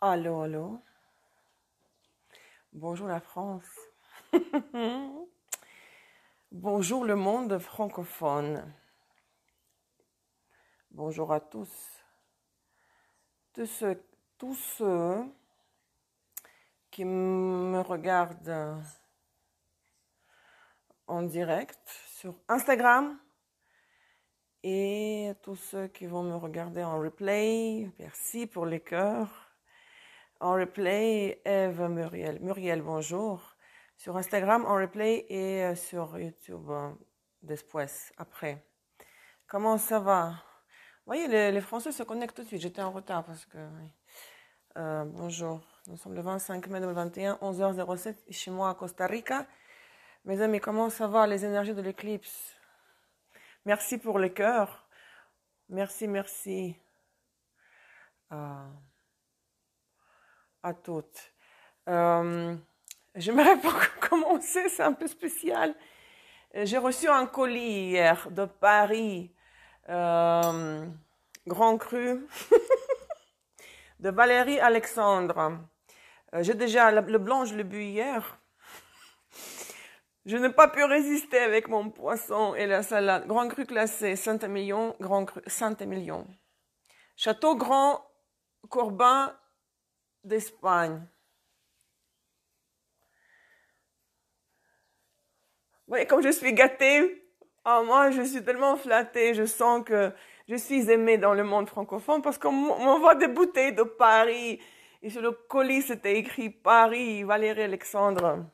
Allô, allô. Bonjour la France. Bonjour le monde francophone. Bonjour à tous. Tous ceux qui me regardent en direct sur Instagram et tous ceux qui vont me regarder en replay. Merci pour les cœurs. En replay, Eve Muriel. Muriel, bonjour. Sur Instagram, en replay et sur YouTube, después, après. Comment ça va? Vous voyez, les Français se connectent tout de suite. J'étais en retard parce que... oui. Bonjour. Nous sommes le 25 mai 2021, 11h07, chez moi à Costa Rica. Mes amis, comment ça va, les énergies de l'éclipse? Merci pour les cœurs. Merci, merci à toutes. J'aimerais pas commencer, c'est un peu spécial. J'ai reçu un colis hier de Paris, Grand Cru, de Valérie Alexandre. J'ai déjà le blanc, je l'ai bu hier. Je n'ai pas pu résister avec mon poisson et la salade. Grand Cru classé, Saint-Émilion, Grand Cru, Saint-Émilion. Château Grand Corbin d'Espagne. Vous voyez, comme je suis gâtée, moi je suis tellement flattée, je sens que je suis aimée dans le monde francophone parce qu'on m'envoie des bouteilles de Paris et sur le colis c'était écrit Paris, Валерий Александр.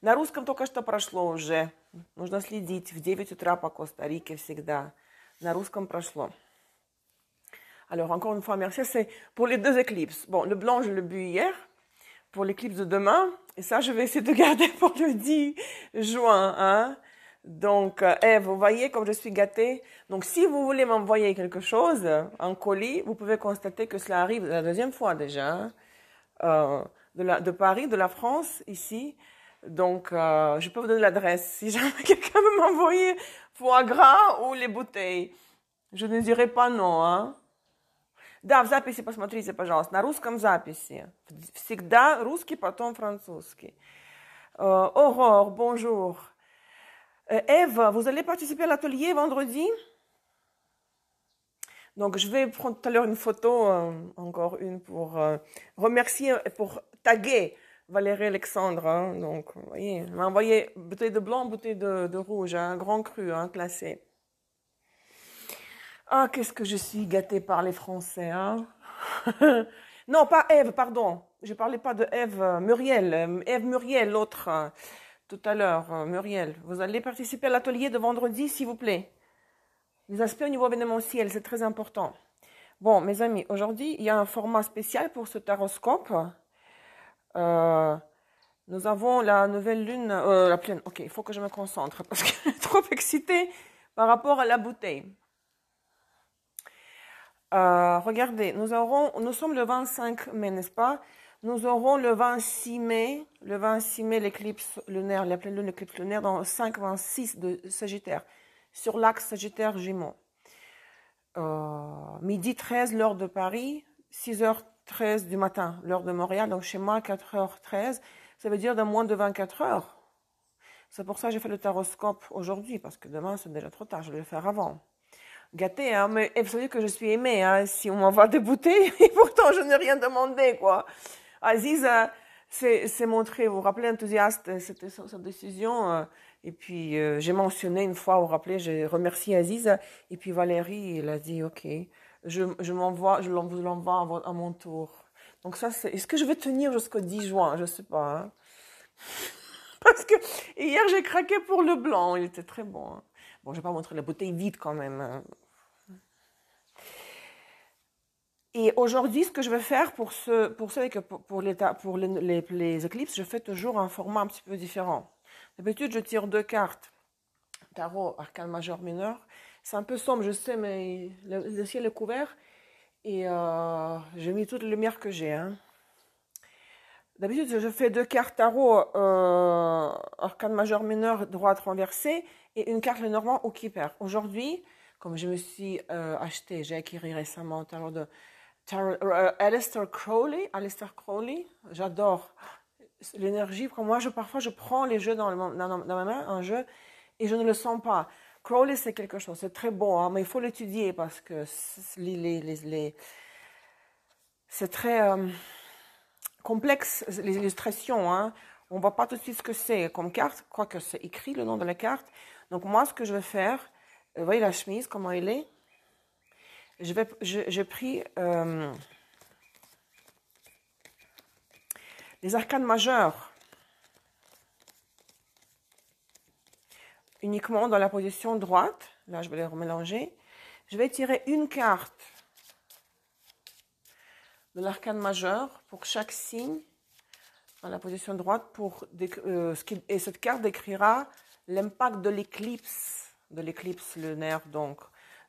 На русском только что прошло уже. Нужно следить в 9 утра по Коста-Рике всегда. На русском прошло. Alors encore une fois, merci. C'est pour les deux éclipses. Bon, le blanc je l'ai bu hier. Pour l'éclipse de demain. Et ça, je vais essayer de garder pour le 10 juin. Hein? Donc, Eve, vous voyez comme je suis gâtée. Donc, si vous voulez m'envoyer quelque chose, un colis, vous pouvez constater que cela arrive la deuxième fois déjà. De Paris, de la France, ici. Donc, je peux vous donner l'adresse. Si jamais quelqu'un veut m'envoyer foie gras ou les bouteilles, je ne dirai pas non. Hein? Да, в записи посмотрите, пожалуйста. На русском записи. Всегда русский, потом французский. Aurore, bonjour. Eve, vous allez participer à l'atelier vendredi? Donc, je vais prendre tout à l'heure une photo, encore une, pour remercier, pour taguer Valérie Alexandre. Hein. Donc, vous voyez, elle m'a envoyé bouteille de blanc, bouteille de rouge, un grand cru, hein, classé. Ah, qu'est-ce que je suis gâtée par les Français, hein? Non, pas Ève, pardon. Je parlais pas de Ève, Muriel. Ève Muriel, l'autre, tout à l'heure, Muriel. Vous allez participer à l'atelier de vendredi, s'il vous plaît. Les aspects au niveau événementiel, c'est très important. Bon, mes amis, aujourd'hui, il y a un format spécial pour ce taroscope. Nous avons la nouvelle lune, la pleine. Ok, il faut que je me concentre parce que je suis trop excitée par rapport à la bouteille. Regardez, nous sommes le 25 mai, n'est-ce pas? Nous aurons le 26 mai, l'éclipse lunaire, la pleine lune, l'éclipse lunaire dans 5-26 de Sagittaire, sur l'axe Sagittaire-Gémeaux. Midi 13, l'heure de Paris, 6h13 du matin, l'heure de Montréal, donc chez moi 4h13, ça veut dire dans moins de 24 heures. C'est pour ça que j'ai fait le taroscope aujourd'hui, parce que demain c'est déjà trop tard, je vais le faire avant. Gâtée, hein, mais vous savez que je suis aimée, hein, si on m'envoie des bouteilles, et pourtant je n'ai rien demandé, quoi. Aziz s'est montré, vous vous rappelez, enthousiaste, c'était sa décision, et puis j'ai mentionné une fois, vous vous rappelez, j'ai remercié Aziz, et puis Valérie, elle a dit, ok, je vous l'envoie à mon tour. Donc ça, est-ce que je vais tenir jusqu'au 10 juin? Je sais pas, hein. Parce que hier, j'ai craqué pour le blanc, il était très bon. Hein. Bon, je vais pas montrer la bouteille vide quand même, hein. Et aujourd'hui, ce que je vais faire pour les éclipses, je fais toujours un format un petit peu différent. D'habitude, je tire 2 cartes. Tarot, arcane majeur, mineur. C'est un peu sombre, je sais, mais le ciel est couvert. Et j'ai mis toute la lumière que j'ai. Hein. D'habitude, je fais 2 cartes tarot, arcane majeur, mineur, droite renversée, et une carte Lenormand ou Kipper. Aujourd'hui, comme je me suis j'ai acquis récemment un tarot de Aleister Crowley, j'adore l'énergie. Moi, parfois, je prends les jeux dans ma main, un jeu, et je ne le sens pas. Crowley, c'est quelque chose, c'est très beau, hein, mais il faut l'étudier parce que c'est très complexe, les illustrations. Hein. On ne voit pas tout de suite ce que c'est comme carte, quoique c'est écrit le nom de la carte. Donc moi, ce que je vais faire, vous voyez la chemise, comment elle est. J'ai pris les arcanes majeures uniquement dans la position droite. Là, je vais les remélanger. Je vais tirer une carte de l'arcane majeur pour chaque signe dans la position droite et cette carte décrira l'impact de l'éclipse, lunaire donc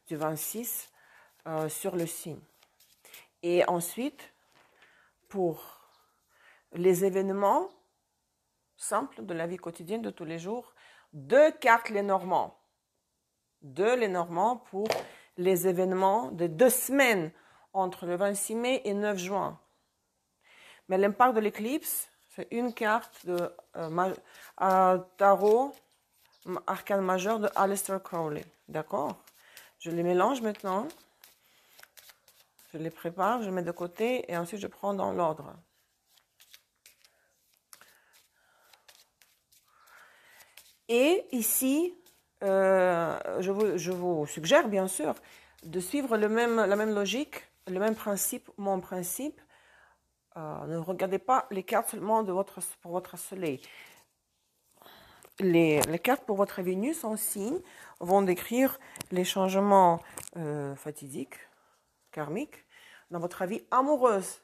du 26 sur le signe. Et ensuite, pour les événements simples de la vie quotidienne de tous les jours, 2 cartes Lenormand. 2 Lenormand pour les événements de 2 semaines entre le 26 mai et 9 juin. Mais l'impact de l'éclipse, c'est une carte de tarot arcane majeur de Aleister Crowley. D'accord? Je les mélange maintenant. Je les prépare, je les mets de côté et ensuite je prends dans l'ordre. Et ici, je vous suggère bien sûr de suivre la même logique, le même principe, mon principe. Ne regardez pas les cartes seulement pour votre soleil. Les cartes pour votre Vénus en signe vont décrire les changements fatidiques, karmiques, dans votre vie amoureuse.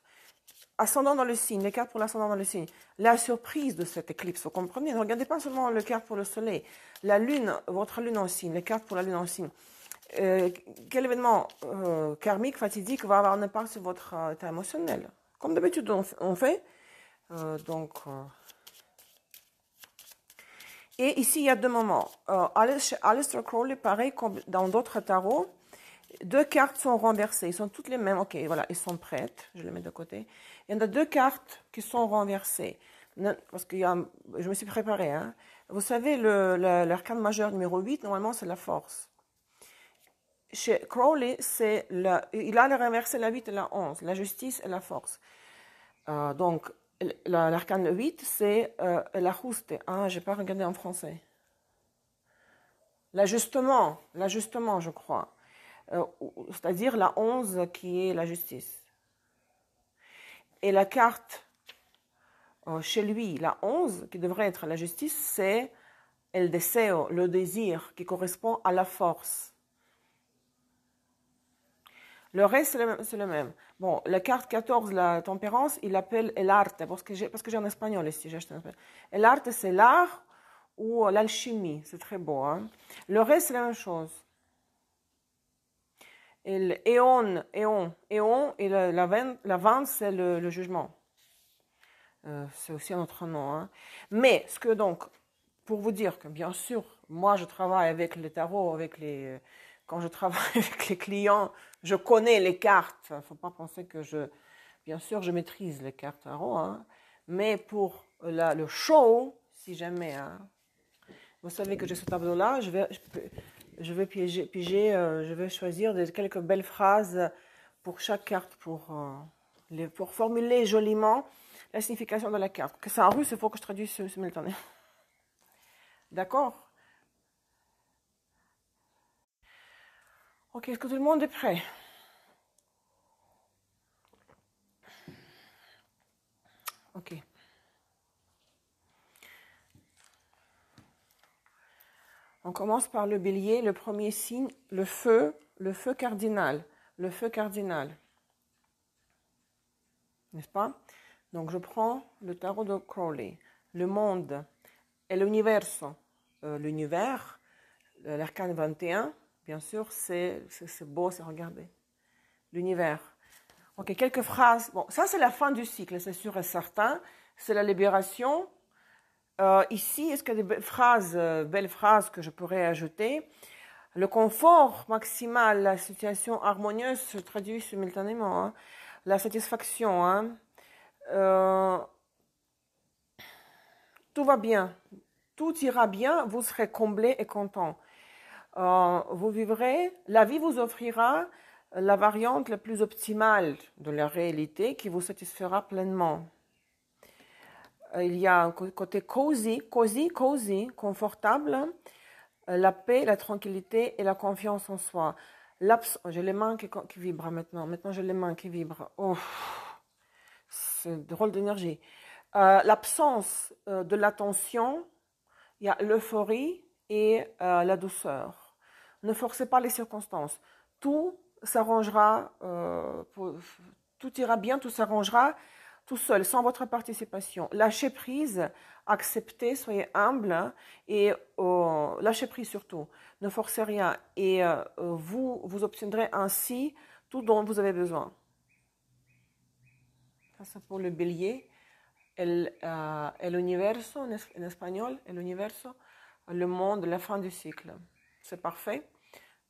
Ascendant dans le signe, les cartes pour l'ascendant dans le signe. La surprise de cette éclipse, vous comprenez? Ne regardez pas seulement les cartes pour le soleil. La lune, votre lune en signe, les cartes pour la lune en signe. Quel événement karmique, fatidique va avoir un impact sur votre état émotionnel? Comme d'habitude, on fait. Et ici, il y a 2 moments. Chez Aleister Crowley, pareil comme dans d'autres tarots, 2 cartes sont renversées. Ils sont toutes les mêmes. Ok, voilà, elles sont prêtes. Je les mets de côté. Il y en a 2 cartes qui sont renversées. Parce que je me suis préparée. Hein. Vous savez, l'arcane majeur numéro 8, normalement, c'est la force. Chez Crowley, il a renversé la 8 et la 11, la justice et la force. Donc, l'arcane 8, c'est l'ajuste. Ah, je n'ai pas regardé en français. L'ajustement, je crois. C'est-à-dire la 11 qui est la justice. Et la carte chez lui, la 11, qui devrait être la justice, c'est el deseo, le désir, qui correspond à la force. Le reste, c'est le même. Bon, la carte 14, la tempérance, il l'appelle el arte, parce que j'ai en espagnol ici. El arte, c'est l'art ou l'alchimie. C'est très beau. Hein? Le reste, c'est la même chose. Et l'éon, et la 20, c'est le jugement. C'est aussi un autre nom. Hein? Mais, pour vous dire que, bien sûr, moi, je travaille avec les tarots, quand je travaille avec les clients, je connais les cartes. Il ne faut pas penser que bien sûr, je maîtrise les cartes tarot. Hein, mais pour le show, si jamais, hein, vous savez que j'ai ce tableau-là, je vais piger, je vais choisir quelques belles phrases pour chaque carte pour formuler joliment la signification de la carte. Que c'est en russe, il faut que je traduise simultanément. D'accord? Ok, est-ce que tout le monde est prêt? Ok. On commence par le bélier, le premier signe, le feu cardinal. Le feu cardinal. N'est-ce pas? Donc je prends le tarot de Crowley. Le monde et l'universo. L'univers, l'arcane 21. Bien sûr, c'est beau, c'est regarder. L'univers. Ok, quelques phrases. Bon, ça c'est la fin du cycle, c'est sûr et certain. C'est la libération. Ici, est-ce qu'il y a des belles phrases que je pourrais ajouter? Le confort maximal, la situation harmonieuse se traduit simultanément. Hein. La satisfaction. Hein. Tout va bien. Tout ira bien. Vous serez comblé et content. Vous vivrez. La vie vous offrira la variante la plus optimale de la réalité qui vous satisfera pleinement. Il y a un côté cozy, confortable, la paix, la tranquillité et la confiance en soi. J'ai les mains qui vibrent maintenant. Maintenant, j'ai les mains qui vibrent. Oh, c'est drôle d'énergie. L'absence de la tension, il y a l'euphorie et la douceur. Ne forcez pas les circonstances. Tout s'arrangera, tout ira bien, tout s'arrangera tout seul, sans votre participation. Lâchez prise, acceptez, soyez humble et lâchez prise surtout. Ne forcez rien et vous obtiendrez ainsi tout dont vous avez besoin. Ça c'est pour le bélier. El universo, en espagnol, el universo, le monde, la fin du cycle. C'est parfait.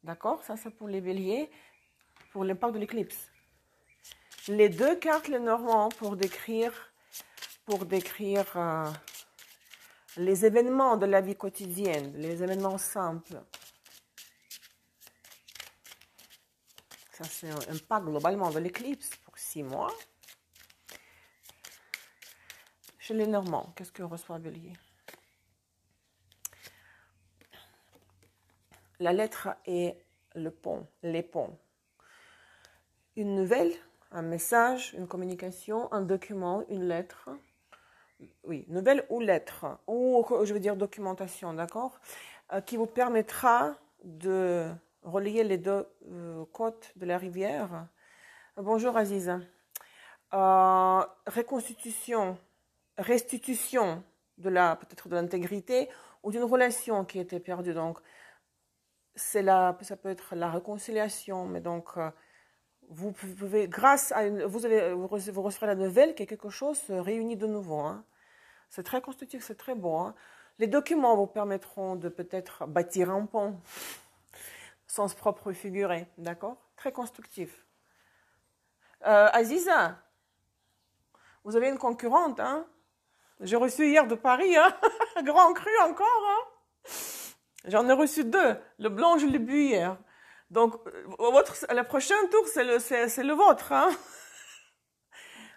D'accord? Ça c'est pour les béliers, pour l'impact de l'éclipse. Les deux cartes Lenormand pour décrire les événements de la vie quotidienne, les événements simples. Ça, c'est un impact globalement de l'éclipse pour 6 mois. Chez les Normands, qu'est-ce que reçoit Bélier? La lettre est le pont, les ponts. Une nouvelle, un message, une communication, un document, une lettre. Oui, nouvelle ou lettre, ou je veux dire documentation, d'accord, qui vous permettra de relier les deux côtes de la rivière. Bonjour Aziza. Restitution de peut-être de l'intégrité ou d'une relation qui était perdue. Donc, ça peut être la réconciliation, mais donc vous pouvez, grâce à vous recevrez la nouvelle que quelque chose se réunit de nouveau. Hein. C'est très constructif, c'est très beau. Hein. Les documents vous permettront de peut-être bâtir un pont, sens propre figuré, d'accord? Très constructif. Aziza, vous avez une concurrente, hein? J'ai reçu hier de Paris, hein? Grand cru encore, hein? J'en ai reçu 2. Le blanc, je l'ai bu hier. Donc, le prochain tour, c'est le vôtre, hein?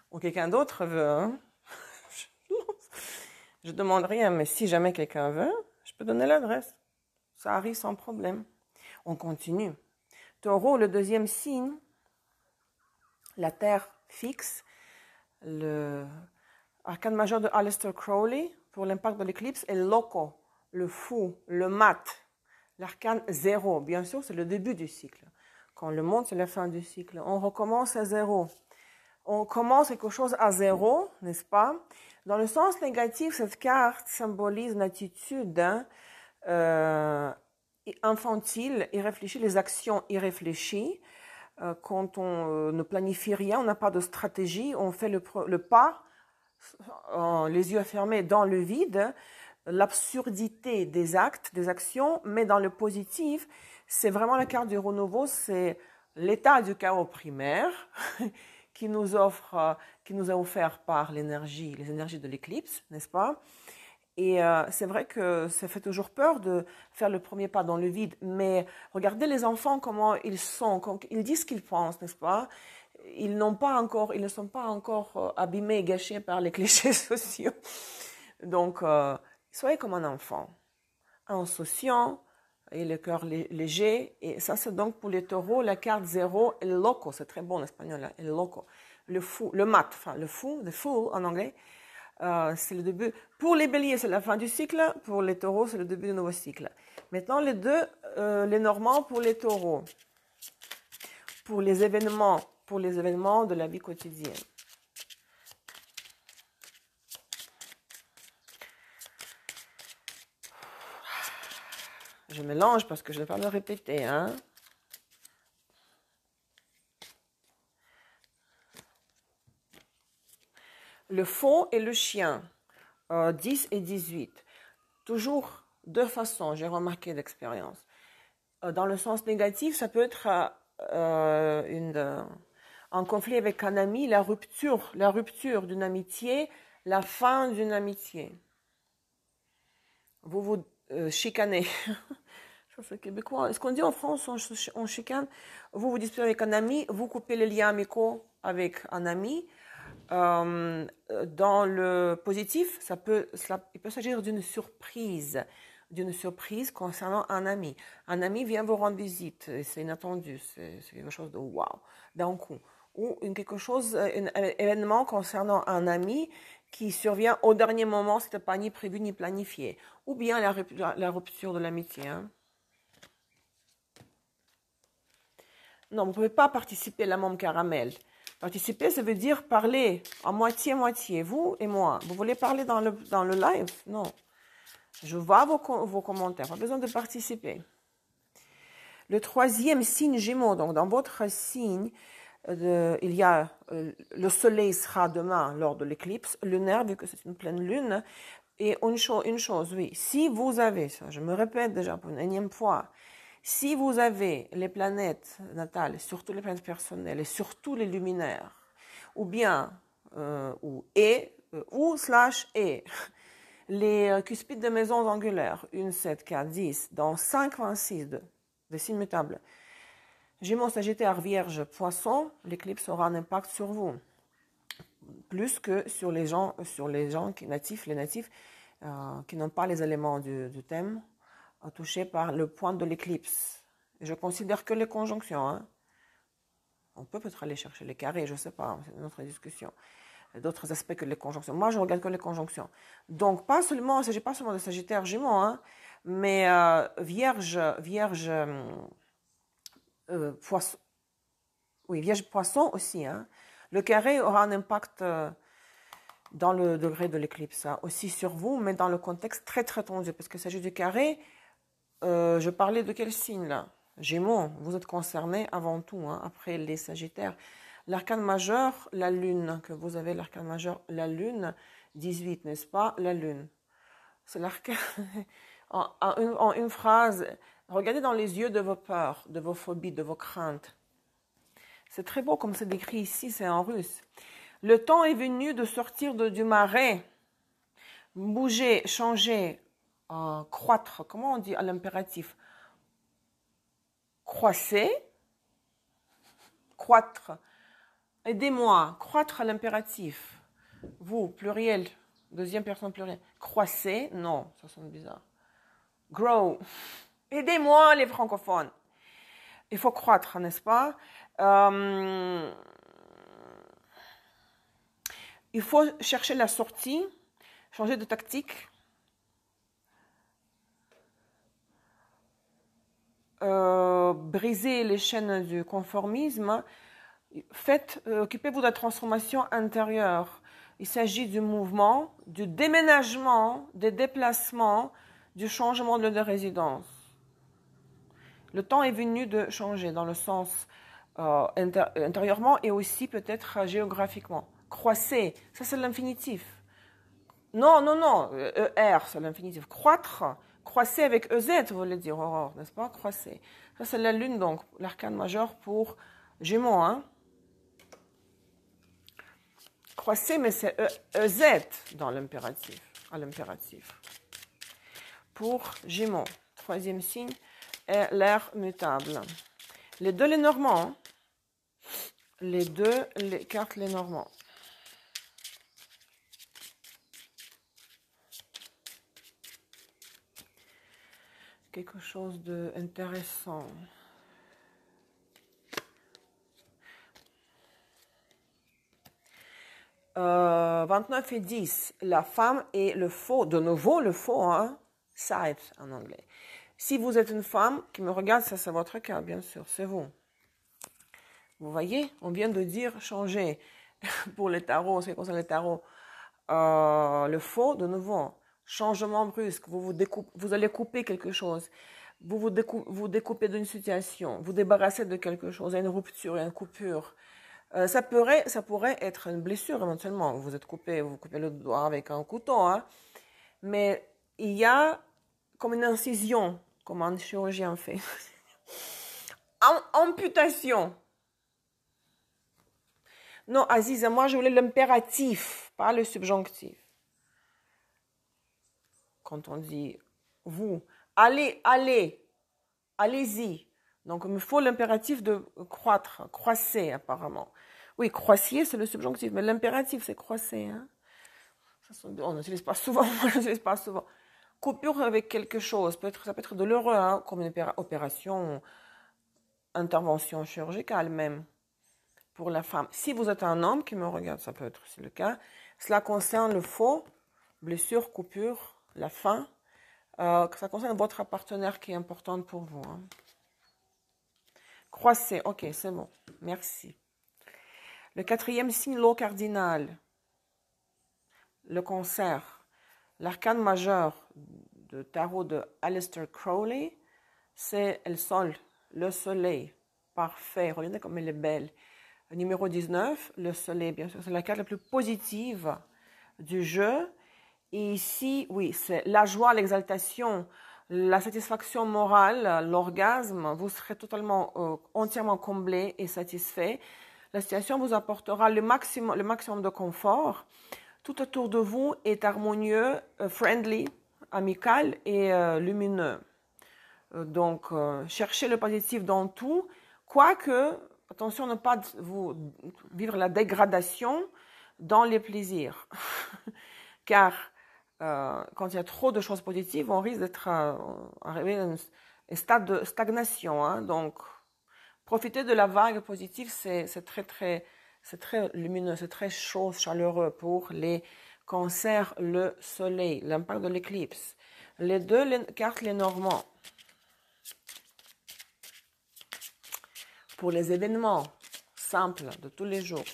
Ou quelqu'un d'autre veut, hein? Je demande rien, mais si jamais quelqu'un veut, je peux donner l'adresse. Ça arrive sans problème. On continue. Taureau, le deuxième signe, la terre fixe, le arcane majeur de Aleister Crowley pour l'impact de l'éclipse est loco, le fou, le mat, l'arcane 0. Bien sûr, c'est le début du cycle. Quand le monde, c'est la fin du cycle. On recommence à 0. On commence quelque chose à 0, n'est-ce pas? Dans le sens négatif, cette carte symbolise une attitude infantile, irréfléchie, les actions irréfléchies. Quand on ne planifie rien, on n'a pas de stratégie, on fait le pas, les yeux fermés dans le vide, l'absurdité des actes, des actions, mais dans le positif, c'est vraiment la carte du renouveau, c'est l'état du chaos primaire qui nous a offert par les énergies de l'éclipse, n'est-ce pas? Et c'est vrai que ça fait toujours peur de faire le premier pas dans le vide, mais regardez les enfants, comment ils sont, ils disent ce qu'ils pensent, n'est-ce pas? Ils ne sont pas encore abîmés et gâchés par les clichés sociaux. Donc, soyez comme un enfant, insouciant et le cœur léger. Et ça, c'est donc pour les taureaux, la carte 0, el loco, c'est très bon en espagnol, hein, el loco, le fou, le mat, enfin le fou, the fool en anglais. C'est le début. Pour les béliers, c'est la fin du cycle. Pour les taureaux, c'est le début du nouveau cycle. Maintenant, les normands pour les taureaux. Pour les événements de la vie quotidienne. Je mélange parce que je ne vais pas me répéter, hein. Le faux et le chien, 10 et 18. Toujours deux façons, j'ai remarqué d'expérience. dans le sens négatif, ça peut être un conflit avec un ami, la rupture d'une amitié, la fin d'une amitié. Vous vous chicanez. Ça c'est québécois. Est-ce qu'on dit en France, on chicane? Vous vous disputez avec un ami, vous coupez les liens amicaux avec un ami. Dans le positif, il peut s'agir d'une surprise concernant un ami. Un ami vient vous rendre visite, c'est inattendu, c'est quelque chose de waouh, d'un coup. Ou un événement concernant un ami qui survient au dernier moment, c'était pas ni prévu ni planifié. Ou bien la rupture de l'amitié. Hein. Non, vous ne pouvez pas participer à la môme caramel. Participer, ça veut dire parler en moitié-moitié, vous et moi. Vous voulez parler dans le live? Non. Je vois vos commentaires, pas besoin de participer. Le troisième signe Gémeaux, donc dans votre signe, il y a le soleil sera demain lors de l'éclipse lunaire, vu que c'est une pleine lune. Et une chose, oui, si vous avez, ça, je me répète déjà pour une énième fois, si vous avez les planètes natales, surtout les planètes personnelles et surtout les luminaires, ou bien, les cuspides de maisons angulaires, 1, 7, 4, 10, dans 5, 26 des signes mutables, Gémeaux, Sagittaire, Vierge, Poisson, l'éclipse aura un impact sur vous. Plus que sur les gens les natifs qui n'ont pas les éléments du thème, touchés par le point de l'éclipse. Je considère que les conjonctions. Hein. On peut peut-être aller chercher les carrés, je ne sais pas, c'est une autre discussion. D'autres aspects que les conjonctions. Moi, je regarde que les conjonctions. Donc, il ne s'agit pas seulement de Sagittaire, Gémeaux, hein, mais Vierge, Poisson. Oui, Vierge, Poisson aussi. Hein. Le carré aura un impact dans le degré de l'éclipse, hein, aussi sur vous, mais dans le contexte très très tendu, parce qu'il s'agit du carré. Je parlais de quel signe là? Gémeaux, vous êtes concernés avant tout, hein, après les Sagittaires. L'arcane majeur, la lune, que vous avez l'arcane majeur, la lune, 18, n'est-ce pas? La lune. C'est l'arcane. en une phrase, regardez dans les yeux de vos peurs, de vos phobies, de vos craintes. C'est très beau comme c'est décrit ici, c'est en russe. Le temps est venu de sortir du marais, bouger, changer, croître, comment on dit à l'impératif? Croisser, croître. Aidez-moi, croître à l'impératif. Vous, pluriel, deuxième personne pluriel. Croissez, non, ça sonne bizarre. Grow. Aidez-moi les francophones. Il faut croître, n'est-ce pas? Il faut chercher la sortie, changer de tactique. Briser les chaînes du conformisme. Occupez-vous de la transformation intérieure. Il s'agit du mouvement, du déménagement, des déplacements, du changement de résidence. Le temps est venu de changer dans le sens intérieurement et aussi peut-être géographiquement. Croisser, ça c'est l'infinitif. Non, ER c'est l'infinitif. Croître, croisser avec EZ, vous voulez dire, Aurore, n'est-ce pas? Croisser. Ça c'est la lune donc, l'arcane majeur pour Gémeaux, hein. Croisser, mais c'est EZ dans l'impératif, à l'impératif. Pour Gémeaux, troisième signe, est l'air mutable. Les deux, les Normands. Les deux, les cartes, les Normands. Quelque chose d'intéressant. 29 et 10, la femme et le faux, de nouveau le faux, hein, side en anglais. Si vous êtes une femme qui me regarde, ça c'est votre cas, bien sûr, c'est vous. Vous voyez, on vient de dire changer pour les tarots, ce qui concerne les tarots. Le faux, de nouveau, changement brusque, vous allez couper quelque chose, vous découpez d'une situation, vous débarrassez de quelque chose, il y a une rupture, il y a une coupure. Ça pourrait être une blessure éventuellement. Vous coupez le doigt avec un couteau, hein. Mais il y a comme une incision, comme un chirurgien fait. Amputation. Non, Aziza, moi je voulais l'impératif, pas le subjonctif. Quand on dit vous, allez, allez, allez-y. Donc il me faut l'impératif de croître, croissez apparemment. Oui, croissiez c'est le subjonctif, mais l'impératif c'est croissez. Hein? On n'utilise pas souvent, moi je n'utilise pas souvent. Coupure avec quelque chose, ça peut être douloureux, hein, comme une opération, intervention chirurgicale même. Pour la femme. Si vous êtes un homme qui me regarde, ça peut être aussi le cas. Cela concerne le faux, blessure, coupure, la faim. Ça concerne votre partenaire qui est importante pour vous. Hein. Croissez, ok, c'est bon. Merci. Le 4e signe, l'eau cardinal. Le cancer. L'arcane majeur de tarot de Aleister Crowley, c'est le sol, le soleil. Parfait. Regardez comme elle est belle. Numéro 19, le soleil, bien sûr, c'est la carte la plus positive du jeu. Et ici, oui, c'est la joie, l'exaltation, la satisfaction morale, l'orgasme. Vous serez totalement, entièrement comblé et satisfait. La situation vous apportera le maximum de confort. Tout autour de vous est harmonieux, friendly, amical et lumineux. Donc, cherchez le positif dans tout, quoique... Attention, ne pas vous vivre la dégradation dans les plaisirs. Car quand il y a trop de choses positives, on risque d'être arrivé à un stade de stagnation. Hein. Donc, profiter de la vague positive, c'est très lumineux, c'est très chaud, chaleureux pour les cancers, le soleil, l'impact de l'éclipse. Les deux cartes, les Normands. Pour les événements simples de tous les jours,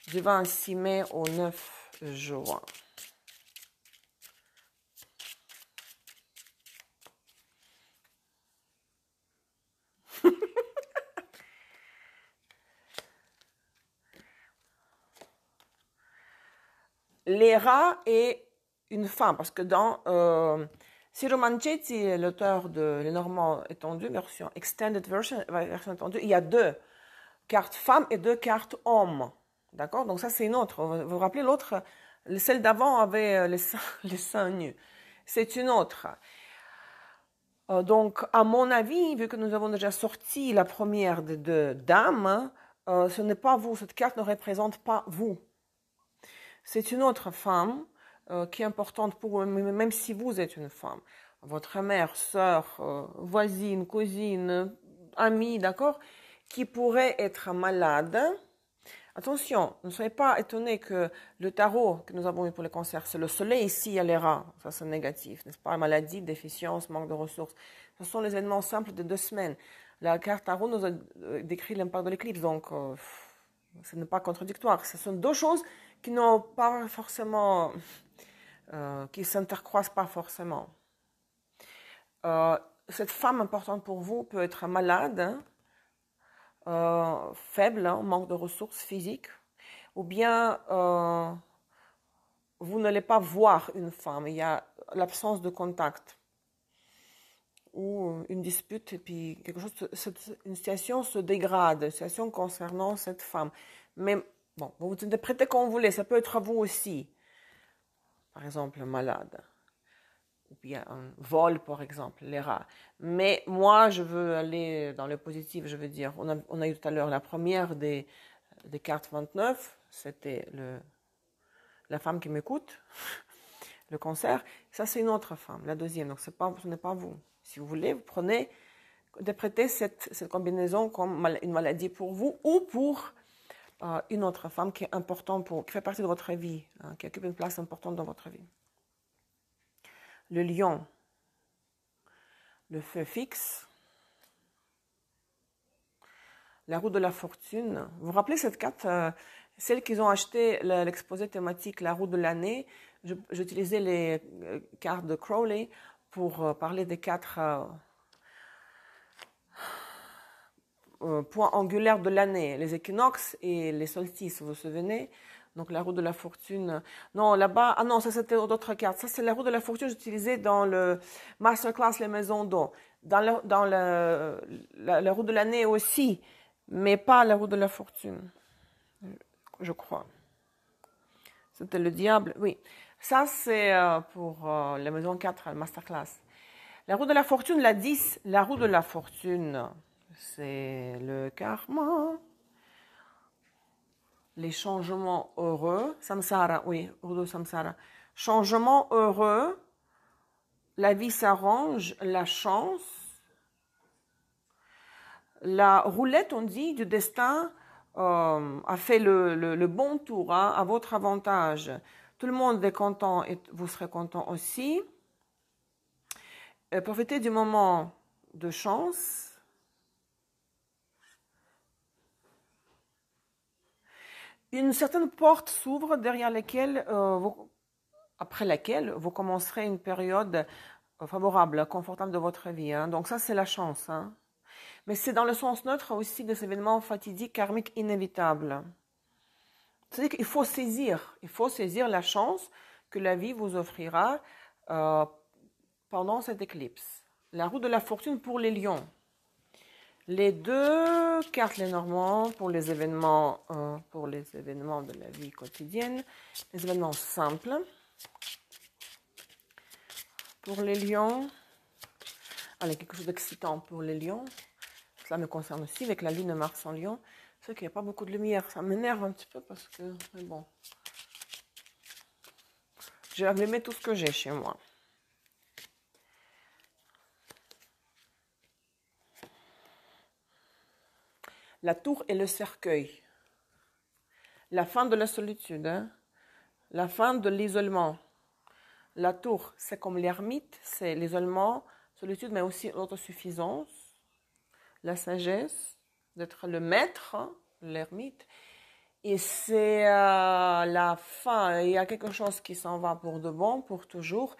du 26 mai au 9 juin. L'Era est une femme, parce que dans Ciro Mancetti, l'auteur de Les Normands étendus, version extended version étendue, il y a 2 cartes femmes et 2 cartes hommes. D'accord? Donc ça, c'est une autre. Vous vous rappelez l'autre? Celle d'avant avait les seins nus. C'est une autre. Donc, à mon avis, vu que nous avons déjà sorti la première des 2 dames, ce n'est pas vous. Cette carte ne représente pas vous. C'est une autre femme qui est importante pour vous, même si vous êtes une femme. Votre mère, sœur, voisine, cousine, amie, d'accord, qui pourrait être malade. Attention, ne soyez pas étonnés que le tarot que nous avons eu pour le cancer, c'est le soleil, ici il y a les rats, ça c'est négatif, n'est-ce pas? Maladie, déficience, manque de ressources. Ce sont les événements simples de 2 semaines. La carte tarot nous a décrit l'impact de l'éclipse, donc ce n'est pas contradictoire. Ce sont 2 choses qui n'ont pas forcément, qui s'intercroisent pas forcément. Cette femme importante pour vous peut être malade, faible, hein, manque de ressources physiques, ou bien vous n'allez pas voir une femme, il y a l'absence de contact, ou une dispute, et puis quelque chose, une situation se dégrade, une situation concernant cette femme. Mais bon, vous interprétez comme vous voulez, ça peut être à vous aussi. Par exemple, malade. Ou bien un vol, par exemple, les rats. Mais moi, je veux aller dans le positif, je veux dire. On a eu tout à l'heure la première des cartes 29, c'était la femme qui m'écoute, le cancer. Ça, c'est une autre femme, la deuxième. Donc, ce n'est pas vous. Si vous voulez, vous prenez, interprétez cette combinaison comme une maladie pour vous ou pour une autre femme qui est importante, qui fait partie de votre vie, hein, qui occupe une place importante dans votre vie. Le lion, le feu fixe, la roue de la fortune. Vous vous rappelez cette carte, celles qu'ils ont acheté l'exposé thématique La roue de l'année. J'utilisais les cartes de Crowley pour parler des 4 points angulaires de l'année, les équinoxes et les solstices, vous vous souvenez? Donc la roue de la fortune. Non, là-bas, ah non, ça c'était d'autres cartes. Ça c'est la roue de la fortune, j'utilisais dans le masterclass Les Maisons d'eau. la roue de l'année aussi, mais pas la roue de la fortune, je crois. C'était le diable, oui. Ça, c'est pour la maison 4, la masterclass. La roue de la fortune, la 10, la roue de la fortune, c'est le karma. Les changements heureux, samsara, oui, roue de samsara. Changement heureux, la vie s'arrange, la chance. La roulette, on dit, du destin a fait le bon tour, hein, à votre avantage. Tout le monde est content et vous serez content aussi. Profitez du moment de chance. Une certaine porte s'ouvre derrière laquelle, après laquelle vous commencerez une période favorable, confortable de votre vie. Hein. Donc ça, c'est la chance. Hein. Mais c'est dans le sens neutre aussi des événements fatidiques, karmiques, inévitables. C'est-à-dire qu'il faut saisir la chance que la vie vous offrira pendant cette éclipse. La roue de la fortune pour les lions. Les deux cartes Lenormand pour les événements de la vie quotidienne, les événements simples. Pour les lions, allez, quelque chose d'excitant pour les lions. Cela me concerne aussi avec la lune Mars en lion. C'est qu'il n'y a pas beaucoup de lumière, ça m'énerve un petit peu parce que, mais bon. J'ai allumé tout ce que j'ai chez moi. La tour et le cercueil. La fin de la solitude, hein? La fin de l'isolement. La tour, c'est comme l'ermite, c'est l'isolement, solitude, mais aussi l'autosuffisance, la sagesse, d'être le maître, hein, l'ermite. Et c'est la fin, il y a quelque chose qui s'en va pour de bon, pour toujours,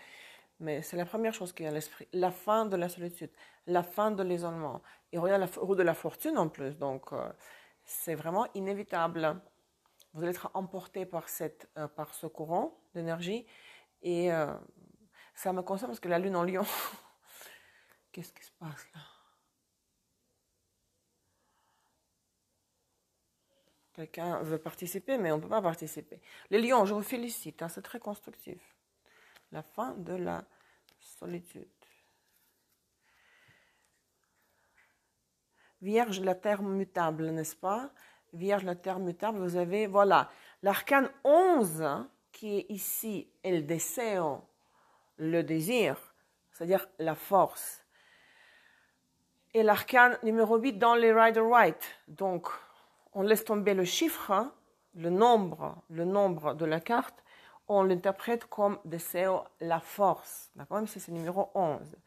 mais c'est la première chose qui est à l'esprit, la fin de la solitude, la fin de l'isolement. Et regarde la roue de la fortune en plus, donc c'est vraiment inévitable. Vous allez être emporté par ce courant d'énergie et ça me concerne parce que la lune en lion, qu'est-ce qui se passe là? Quelqu'un veut participer, mais on ne peut pas participer. Les lions, je vous félicite, hein, c'est très constructif. La fin de la solitude. Vierge, la terre mutable, n'est-ce pas? Vierge, la terre mutable, vous avez, voilà, l'arcane 11, hein, qui est ici, el deseo, le désir, c'est-à-dire la force. Et l'arcane numéro 8 dans les Rider-Waite. Donc, on laisse tomber le chiffre, hein, le nombre de la carte, on l'interprète comme deseo, la force. D'accord? Même si c'est numéro 11.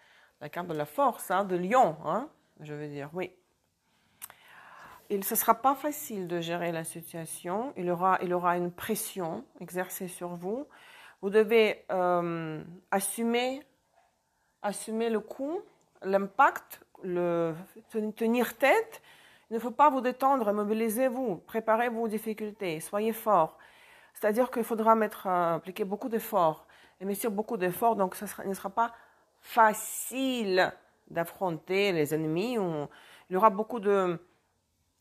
La carte de la force, hein, de lion, hein, je veux dire, oui. Ce ne sera pas facile de gérer la situation. Il aura une pression exercée sur vous. Vous devez assumer le coup, l'impact, tenir tête. Il ne faut pas vous détendre, mobilisez-vous, préparez vos difficultés, soyez forts. C'est-à-dire qu'il faudra appliquer beaucoup d'efforts, investir beaucoup d'efforts, donc il ne sera pas facile d'affronter les ennemis. Il y aura beaucoup de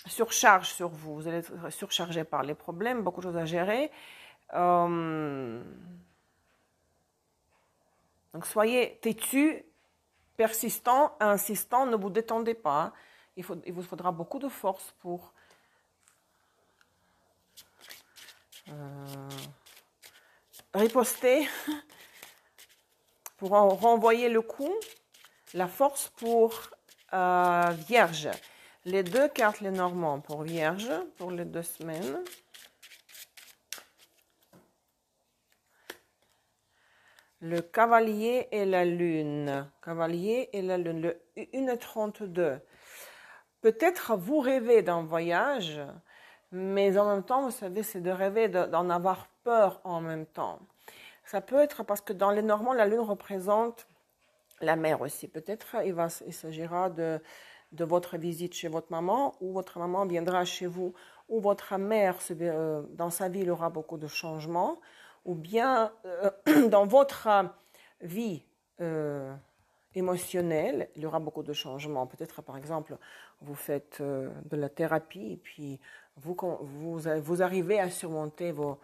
surcharge sur vous. Vous allez être surchargé par les problèmes, beaucoup de choses à gérer. Donc soyez têtus, persistants, insistants, ne vous détendez pas. Il vous faudra beaucoup de force pour riposter, pour renvoyer le coup, la force pour Vierge. Les deux cartes Lenormand pour Vierge, pour les 2 semaines. Le cavalier et la lune. Cavalier et la lune, le 1h32. Peut-être vous rêvez d'un voyage, mais en même temps, vous savez, c'est de rêver, d'en avoir peur en même temps. Ça peut être parce que dans les Normands, la lune représente la mer aussi. Peut-être il s'agira de votre visite chez votre maman, ou votre maman viendra chez vous, ou votre mère, dans sa vie, il aura beaucoup de changements, ou bien dans votre vie émotionnel, il y aura beaucoup de changements. Peut-être, par exemple, vous faites de la thérapie et puis vous arrivez à surmonter vos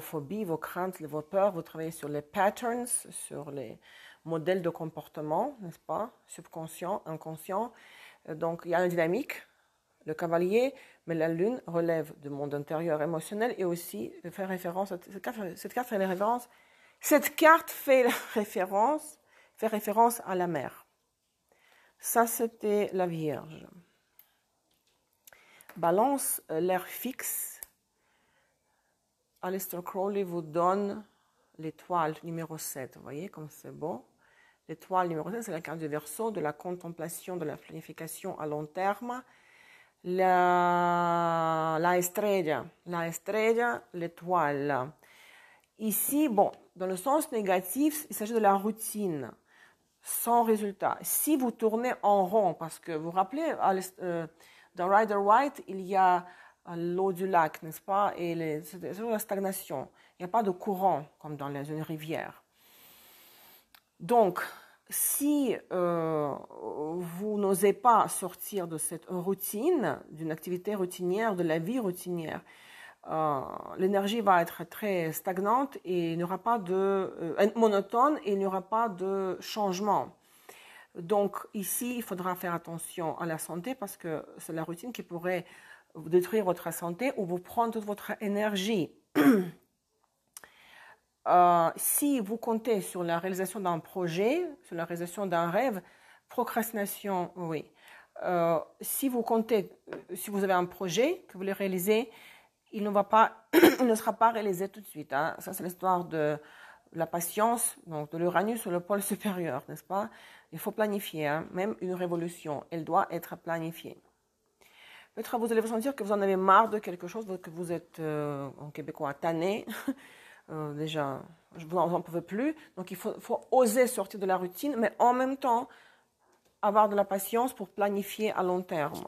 phobies, vos craintes, vos peurs. Vous travaillez sur les patterns, sur les modèles de comportement, n'est-ce pas? Subconscient, inconscient. Donc, il y a une dynamique. Le cavalier, mais la lune relève du monde intérieur émotionnel et aussi fait référence à cette carte fait référence à la mer. Ça, c'était la Vierge. Balance, l'air fixe. Aleister Crowley vous donne l'étoile numéro 7. Vous voyez comme c'est beau. L'étoile numéro 7, c'est la carte du Verseau, de la contemplation, de la planification à long terme. La estrella, l'étoile. Ici, bon, dans le sens négatif, il s'agit de la routine, sans résultat. Si vous tournez en rond, parce que vous vous rappelez, dans Rider-Waite, il y a l'eau du lac, n'est-ce pas, et c'est la stagnation. Il n'y a pas de courant, comme dans une rivière. Donc, si vous n'osez pas sortir de cette routine, d'une activité routinière, de la vie routinière, l'énergie va être très stagnante et il n'y aura pas monotone et il n'y aura pas de changement. Donc ici, il faudra faire attention à la santé parce que c'est la routine qui pourrait détruire votre santé ou vous prendre toute votre énergie. Si vous comptez sur la réalisation d'un projet, sur la réalisation d'un rêve, procrastination, oui. Si vous avez un projet que vous voulez réaliser, il ne sera pas réalisé tout de suite. Hein. Ça, c'est l'histoire de la patience, donc de l'Uranus sur le pôle supérieur, n'est-ce pas? Il faut planifier, hein. Même une révolution, elle doit être planifiée. Peut-être vous allez vous sentir que vous en avez marre de quelque chose, que vous êtes, en québécois, tanné. Déjà, vous n'en pouvez plus. Donc, il faut oser sortir de la routine, mais en même temps, avoir de la patience pour planifier à long terme.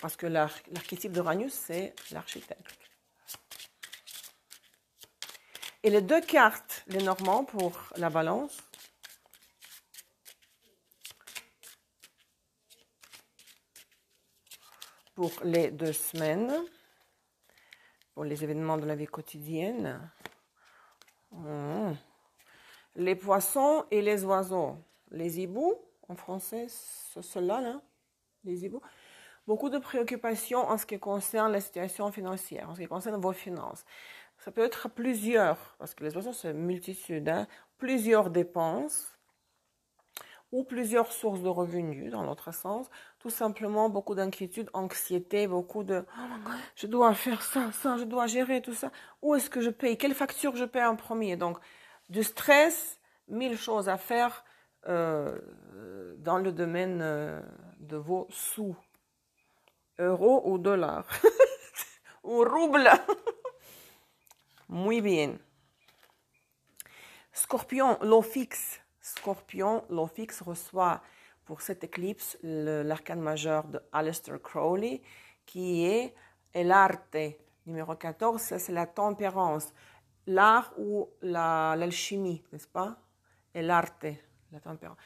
Parce que l'archétype d'Uranus, c'est l'architecte. Et les deux cartes, les Normands pour la balance. Pour les 2 semaines. Pour les événements de la vie quotidienne. Les poissons et les oiseaux. Les hiboux, en français, c'est cela là, les hiboux. Beaucoup de préoccupations en ce qui concerne la situation financière, en ce qui concerne vos finances. Ça peut être plusieurs, parce que les oiseaux, c'est multitude, hein, plusieurs dépenses ou plusieurs sources de revenus, dans l'autre sens. Tout simplement, beaucoup d'inquiétude, anxiété, beaucoup de « Oh my God, je dois faire ça, je dois gérer tout ça. Où est-ce que je paye? Quelle facture je paye en premier ?» Donc, du stress, 1000 choses à faire dans le domaine de vos sous. Euros ou dollars. Ou roubles. Muy bien. Scorpion, l'eau fixe. Scorpion, l'eau fixe reçoit pour cette éclipse l'arcane majeur de Aleister Crowley qui est l'arte. Numéro 14, c'est la tempérance. L'art ou l'alchimie, n'est-ce pas? Et l'arte, la tempérance.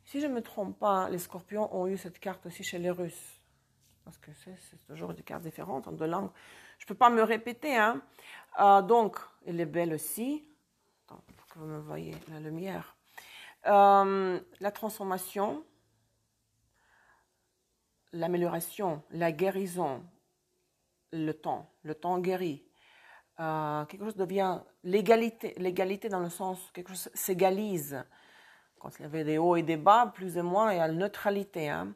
Si je ne me trompe pas, les scorpions ont eu cette carte aussi chez les Russes. Parce que c'est toujours des cartes différentes en 2 langues. Je ne peux pas me répéter. Hein. Donc, elle est belle aussi. Attends, pour que vous me voyez la lumière. La transformation, l'amélioration, la guérison, le temps guérit. Quelque chose devient l'égalité dans le sens quelque chose s'égalise. Quand il y avait des hauts et des bas, plus ou moins, il y a la neutralité. Hein.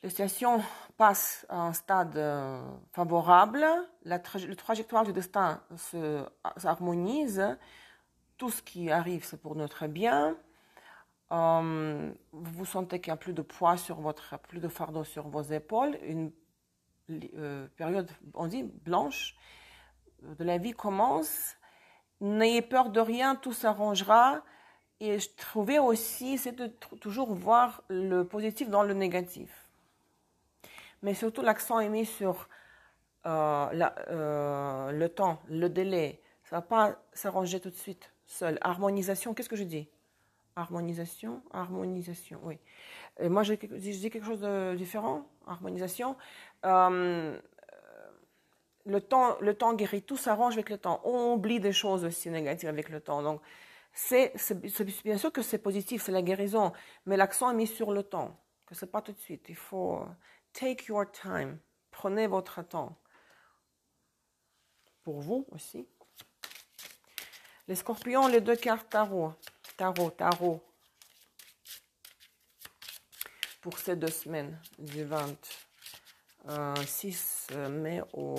La situation passe à un stade favorable, la trajectoire du destin s'harmonise, tout ce qui arrive c'est pour notre bien, vous sentez qu'il n'y a plus de poids plus de fardeau sur vos épaules, une période, on dit, blanche de la vie commence, n'ayez peur de rien, tout s'arrangera, et je trouvais aussi, c'est de toujours voir le positif dans le négatif. Mais surtout, l'accent est mis sur le temps, le délai. Ça ne va pas s'arranger tout de suite seul. Harmonisation, qu'est-ce que je dis? harmonisation, oui. Et moi, je dis quelque chose de différent, harmonisation. Euh, le temps guérit, tout s'arrange avec le temps. On oublie des choses aussi négatives avec le temps. Donc, bien sûr que c'est positif, c'est la guérison, mais l'accent est mis sur le temps, que c'est pas tout de suite. Il faut take your time, prenez votre temps. Pour vous aussi. Les scorpions, les 2 cartes tarot. Tarot. Pour ces 2 semaines, du 26 mai au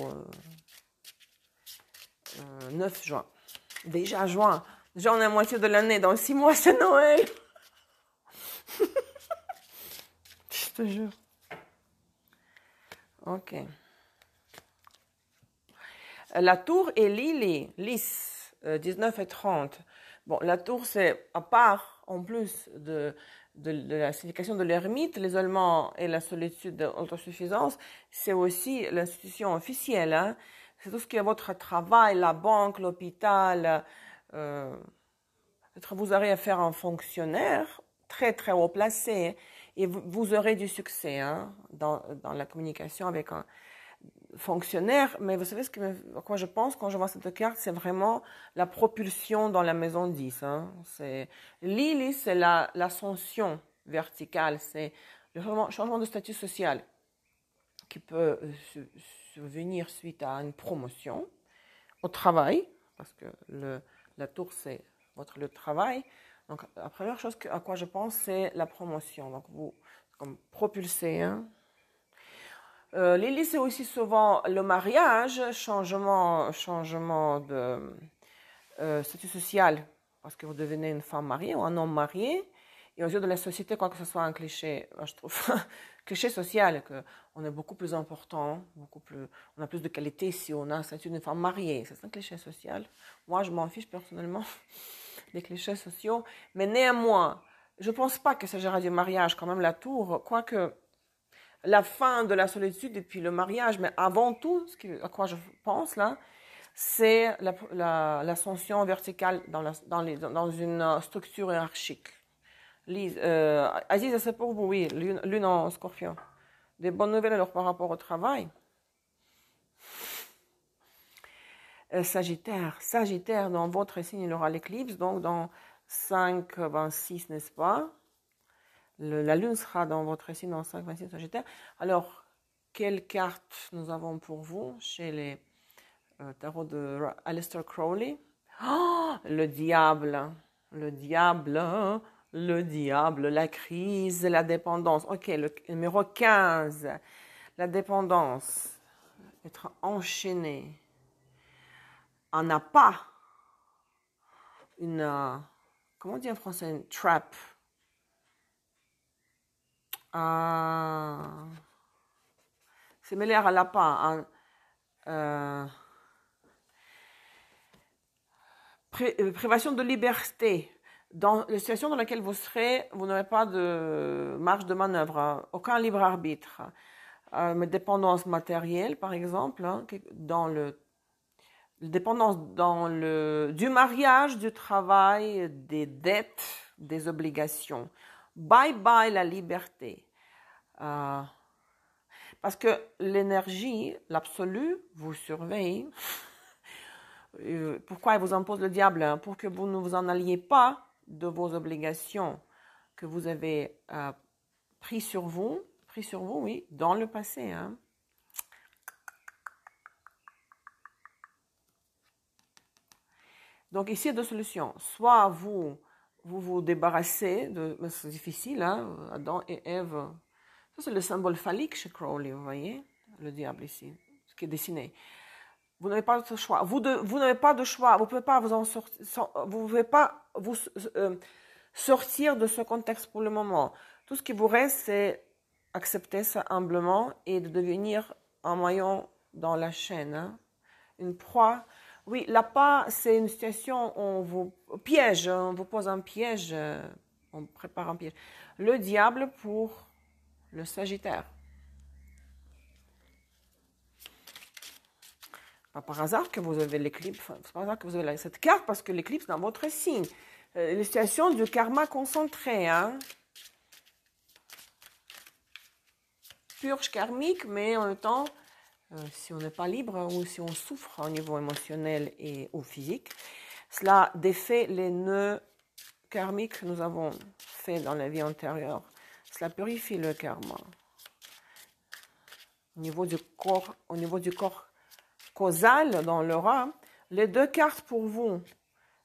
9 juin. Déjà juin. Déjà on est à moitié de l'année. Dans 6 mois, c'est Noël. Je te jure. Ok. La tour est lisse, 19 et 30. Bon, la tour, c'est à part, en plus de la signification de l'ermite, l'isolement et la solitude de l'autosuffisance, c'est aussi l'institution officielle. Hein. C'est tout ce qui est votre travail, la banque, l'hôpital. Peut-être vous aurez affaire à un fonctionnaire très, très haut placé et vous aurez du succès hein, dans la communication avec un fonctionnaire, mais vous savez à quoi je pense quand je vois cette carte, c'est vraiment la propulsion dans la maison 10. Hein. Lily, c'est l'ascension verticale, c'est le changement de statut social qui peut survenir suite à une promotion au travail, parce que la tour, c'est votre lieu de travail. Donc, la première chose à quoi je pense, c'est la promotion. Donc, vous, comme propulsez, hein. Lily, c'est aussi souvent le mariage, changement de statut social, parce que vous devenez une femme mariée ou un homme marié. Et aux yeux de la société, quoi que ce soit un cliché, je trouve, cliché social, qu'on est beaucoup plus important, on a plus de qualité si on a un statut d'une femme mariée. C'est un cliché social. Moi, je m'en fiche personnellement des clichés sociaux. Mais néanmoins, je ne pense pas que ça gère du mariage, quand même, la tour, quoique la fin de la solitude et puis le mariage, mais avant tout, à quoi je pense là, c'est l'ascension verticale dans une structure hiérarchique. Aziz, c'est pour vous, oui, lune en scorpion. Des bonnes nouvelles alors par rapport au travail. Sagittaire, dans votre signe, il aura l'éclipse, donc dans 5-26, n'est-ce pas? La lune sera dans votre signe dans 5-26 Sagittaire. Alors, quelle carte nous avons pour vous chez les tarots de Aleister Crowley? Oh, le diable, la crise, la dépendance. Ok, le numéro 15, la dépendance, être enchaîné. On n'a pas comment on dit en français, une trap. C'est mêlé à lapin. Privation de liberté. Dans la situation dans laquelle vous serez, vous n'aurez pas de marge de manœuvre, hein, aucun libre arbitre. Dépendance matérielle, par exemple, hein, dépendance du mariage, du travail, des dettes, des obligations. Bye bye la liberté. Parce que l'énergie, l'absolu, vous surveille. Pourquoi il vous impose le diable? Pour que vous ne vous en alliez pas de vos obligations que vous avez pris sur vous, oui, dans le passé. Hein. Donc ici, il y a 2 solutions. Soit vous débarrassez c'est difficile, hein, Adam et Ève. Ça, c'est le symbole phallique chez Crowley, vous voyez, le diable ici, ce qui est dessiné. Vous n'avez pas de choix. Vous n'avez pas de choix. Vous ne pouvez pas vous sortir de ce contexte pour le moment. Tout ce qui vous reste, c'est accepter ça humblement et de devenir un maillon dans la chaîne. Hein. Une proie. Oui, l'appât, c'est une situation où on vous piège, on vous pose un piège, on prépare un piège. Le diable pour le Sagittaire. Pas par hasard que vous avez l'éclipse, c'est pas par hasard que vous avez cette carte parce que l'éclipse dans votre signe. les situations du karma concentré, hein. Purge karmique, mais en même temps, si on n'est pas libre ou si on souffre au niveau émotionnel ou physique, cela défait les nœuds karmiques que nous avons faits dans la vie antérieure. Cela purifie le karma. Au niveau du corps causal, dans l'aura, les 2 cartes pour vous,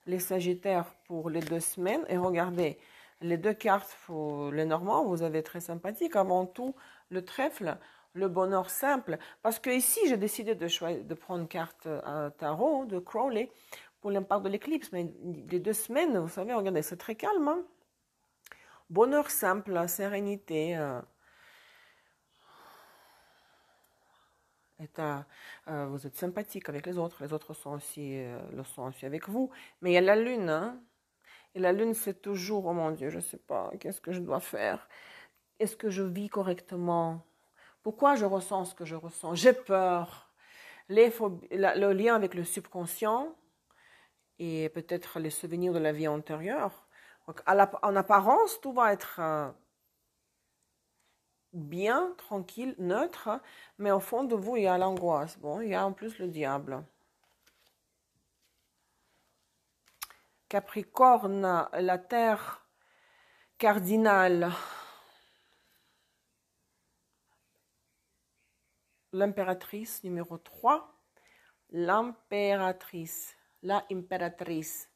les Sagittaires pour les 2 semaines, et regardez, les 2 cartes pour les Normands, vous avez très sympathique, avant tout, le trèfle, le bonheur simple, parce que ici, j'ai décidé de prendre une carte tarot de Crowley pour l'impact de l'éclipse, mais les 2 semaines, vous savez, regardez, c'est très calme, hein? Bonheur simple, sérénité, vous êtes sympathique avec les autres sont aussi, le sont aussi avec vous, mais il y a la lune, hein? Et la lune, c'est toujours, oh mon Dieu, je ne sais pas, qu'est-ce que je dois faire? Est-ce que je vis correctement? Pourquoi je ressens ce que je ressens? J'ai peur. Le lien avec le subconscient et peut-être les souvenirs de la vie antérieure. Donc, en apparence, tout va être bien, tranquille, neutre, mais au fond de vous, il y a l'angoisse. Bon, il y a en plus le diable. Capricorne, la terre cardinale. L'impératrice numéro 3. L'impératrice. L'impératrice,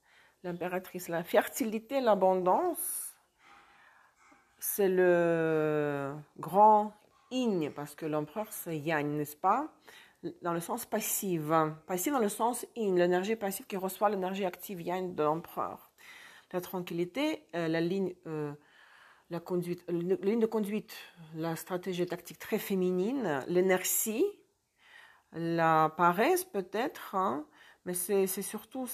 la fertilité, l'abondance. C'est le grand yin, parce que l'empereur c'est yang, n'est-ce pas? Dans le sens passif. Passif dans le sens yin, l'énergie passive qui reçoit l'énergie active yang de l'empereur. La tranquillité, la ligne de conduite, la stratégie tactique très féminine, l'inertie, la paresse peut-être, hein, mais c'est surtout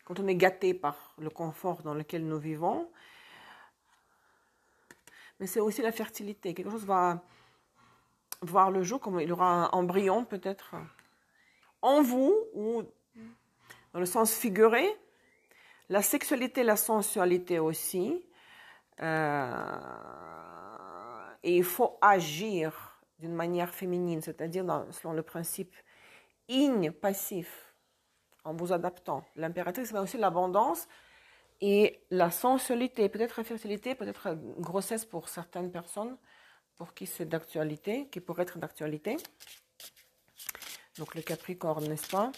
quand on est gâté par le confort dans lequel nous vivons, mais c'est aussi la fertilité. Quelque chose va voir le jour, comme il y aura un embryon peut-être en vous, ou dans le sens figuré, la sexualité, la sensualité aussi. Et il faut agir d'une manière féminine, c'est-à-dire selon le principe yin, passif, en vous adaptant. L'impératrice, mais aussi l'abondance et la sensualité, peut-être la fertilité, peut-être la grossesse pour certaines personnes, pour qui c'est d'actualité, qui pourrait être d'actualité. Donc le Capricorne, n'est-ce pas?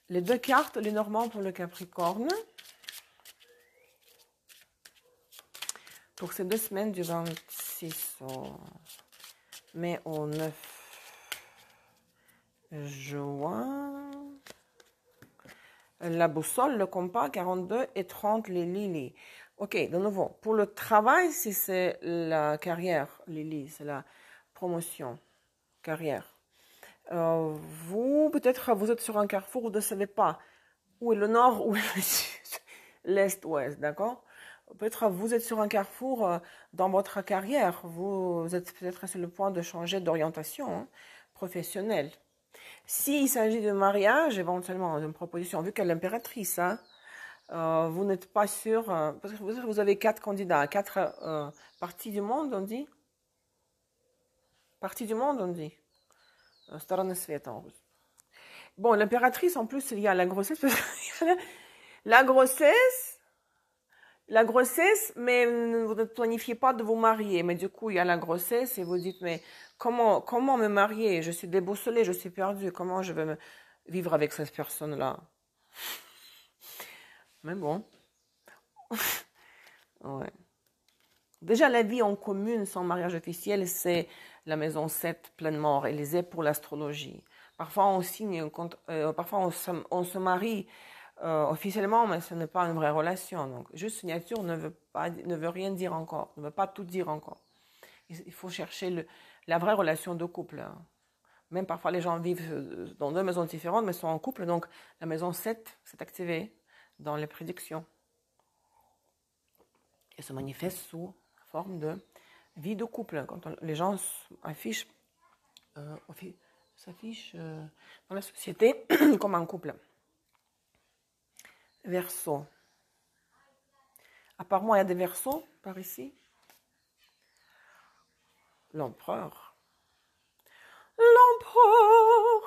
Les 2 cartes, les Normands pour le Capricorne. Pour ces 2 semaines du 26 mai au 9 juin. La boussole, le compas, 42 et 30, les lilies. Ok, de nouveau, pour le travail, si c'est la carrière, Lily, c'est la promotion, carrière. Vous, peut-être, vous êtes sur un carrefour, vous ne savez pas où est le nord, où est le sud, l'est, ouest, d'accord? Peut-être vous êtes sur un carrefour dans votre carrière, vous êtes peut-être sur le point de changer d'orientation professionnelle. S'il s'agit de mariage, éventuellement, d'une proposition, vu qu'elle est l'impératrice, hein, vous n'êtes pas sûr, parce que vous avez 4 candidats, 4 parties du monde, on dit. Parties du monde, on dit. Bon, l'impératrice, en plus, il y a la grossesse. La grossesse, mais vous ne planifiez pas de vous marier. Mais du coup, il y a la grossesse et vous dites, mais comment me marier? Je suis déboussolée, je suis perdue. Comment je vais vivre avec cette personne-là? Mais bon. Ouais. Déjà, la vie en commune sans mariage officiel, c'est la maison 7 pleinement réalisée pour l'astrologie. Parfois, on signe, parfois on se marie officiellement, mais ce n'est pas une vraie relation. Donc, juste signature ne veut rien dire encore, ne veut pas tout dire encore. Il faut chercher la vraie relation de couple. Hein. Même parfois, les gens vivent dans 2 maisons différentes, mais sont en couple. Donc, la maison 7 s'est activée dans les prédictions. Et se manifeste sous forme de vie de couple. Quand les gens s'affichent dans la société comme un couple. Verseau. Apparemment, il y a des versos par ici. L'empereur.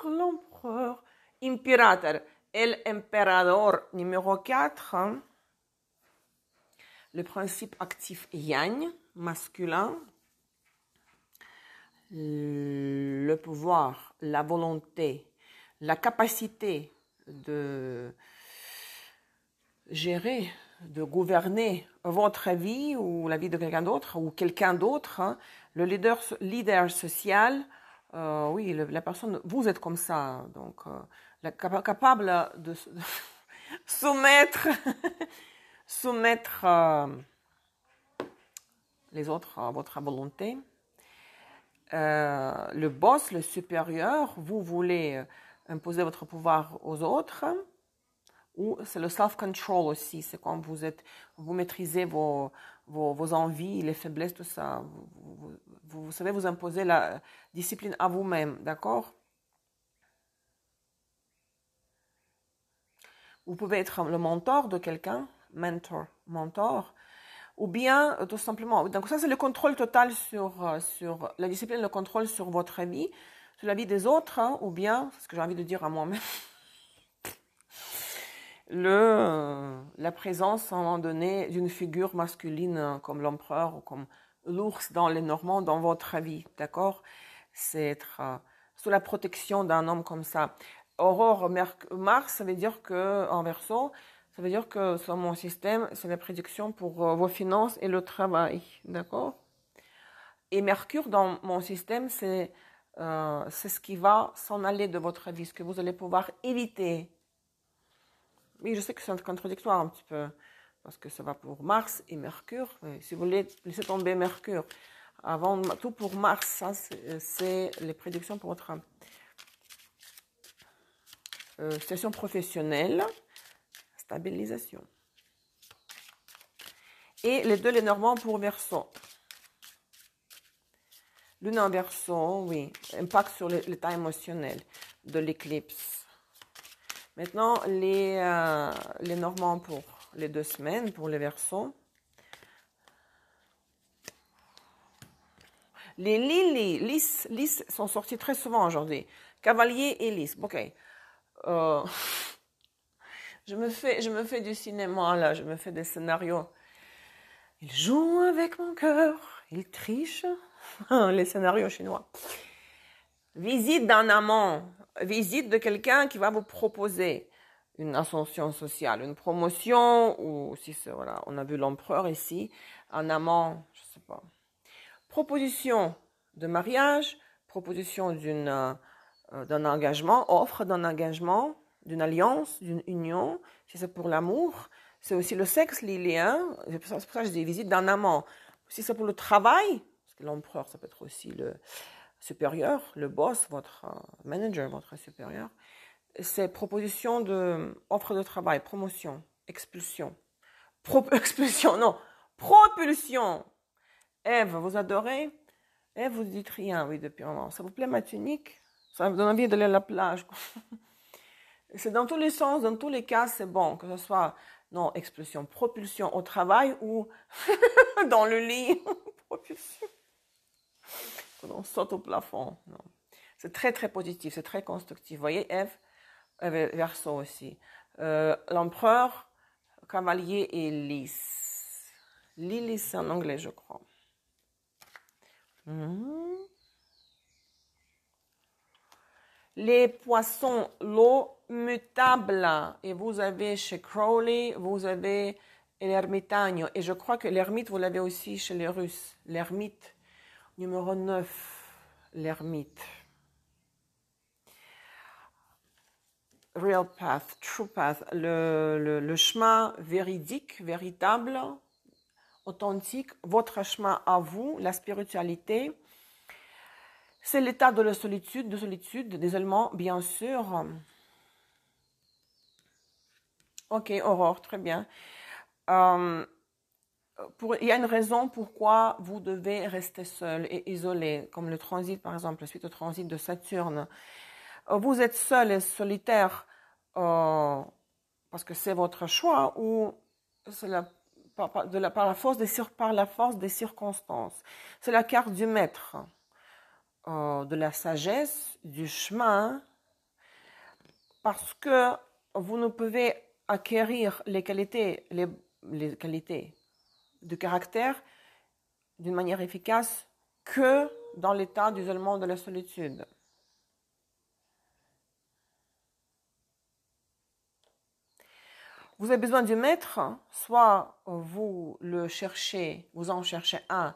L'empereur. Imperator. El emperador numéro 4. Le principe actif yang, masculin. Le pouvoir, la volonté, la capacité de gérer, de gouverner votre vie ou la vie de quelqu'un d'autre ou quelqu'un d'autre. Hein. Le leader social, oui, la personne, vous êtes comme ça, donc capable de soumettre, soumettre les autres à votre volonté. Le boss, le supérieur, vous voulez imposer votre pouvoir aux autres. Ou c'est le self-control aussi, c'est quand vous maîtrisez vos envies, les faiblesses, tout ça. Vous savez vous imposer la discipline à vous-même, d'accord? Vous pouvez être le mentor de quelqu'un, mentor, ou bien tout simplement. Donc ça c'est le contrôle total sur la discipline, le contrôle sur votre vie, sur la vie des autres, hein, ou bien, c'est ce que j'ai envie de dire à moi-même. La présence à un moment donné d'une figure masculine comme l'empereur ou comme l'ours dans les Normands dans votre vie, d'accord? C'est être sous la protection d'un homme comme ça. Aurore Mars, ça veut dire que, en Verseau, ça veut dire que sur mon système, c'est la prédiction pour vos finances et le travail, d'accord? Et Mercure dans mon système, c'est ce qui va s'en aller de votre vie, ce que vous allez pouvoir éviter. Oui, je sais que c'est contradictoire un petit peu, parce que ça va pour Mars et Mercure. Si vous voulez laisser tomber Mercure, avant tout pour Mars, ça c'est les prédictions pour votre situation professionnelle, stabilisation. Et les deux, les Normands pour Verseau. Lune en Verseau, oui, impact sur l'état émotionnel de l'éclipse. Maintenant, les Normands pour les 2 semaines, pour les Verseaux. Les lys sont sortis très souvent aujourd'hui. Cavalier et lys. Ok. Je me fais du cinéma, là. Je me fais des scénarios. Ils jouent avec mon cœur. Ils trichent. Les scénarios chinois. Visite d'un amant. Visite de quelqu'un qui va vous proposer une ascension sociale, une promotion, ou si c'est, voilà, on a vu l'empereur ici, un amant, je sais pas. Proposition de mariage, proposition d'un engagement, offre d'un engagement, d'une alliance, d'une union, si c'est pour l'amour. C'est aussi le sexe lilien, c'est pour ça que je dis visite d'un amant. Si c'est pour le travail, parce que l'empereur, ça peut être aussi le supérieur, le boss, votre manager, votre supérieur, c'est proposition de offre de travail, promotion, expulsion. Expulsion, non, propulsion. Ève, vous adorez? Ève, vous dites rien, oui, depuis un moment. Ça vous plaît ma tunique? Ça vous donne envie d'aller à la plage. C'est dans tous les sens, dans tous les cas, c'est bon, que ce soit, non, expulsion, propulsion au travail ou dans le lit. Propulsion. On saute au plafond. Non. C'est très, très positif, c'est très constructif. Vous voyez, Ève, Verseau aussi. L'empereur, cavalier et lys. Lily, c'est en anglais, je crois. Les poissons, l'eau mutable. Et vous avez chez Crowley, vous avez l'ermitaño. Et je crois que l'ermite, vous l'avez aussi chez les Russes. L'ermite, numéro 9. L'ermite. Real path, true path. Le chemin véridique, véritable, authentique. Votre chemin à vous, la spiritualité. C'est l'état de la solitude, d'isolement, bien sûr. Ok, Aurore, très bien. Il y a une raison pourquoi vous devez rester seul et isolé, comme le transit, par exemple, suite au transit de Saturne. Vous êtes seul et solitaire parce que c'est votre choix ou c'est la par la force des circonstances. C'est la carte du maître, de la sagesse, du chemin, parce que vous ne pouvez acquérir les qualités de caractère d'une manière efficace que dans l'état d'isolement de la solitude. Vous avez besoin du maître, soit vous en cherchez un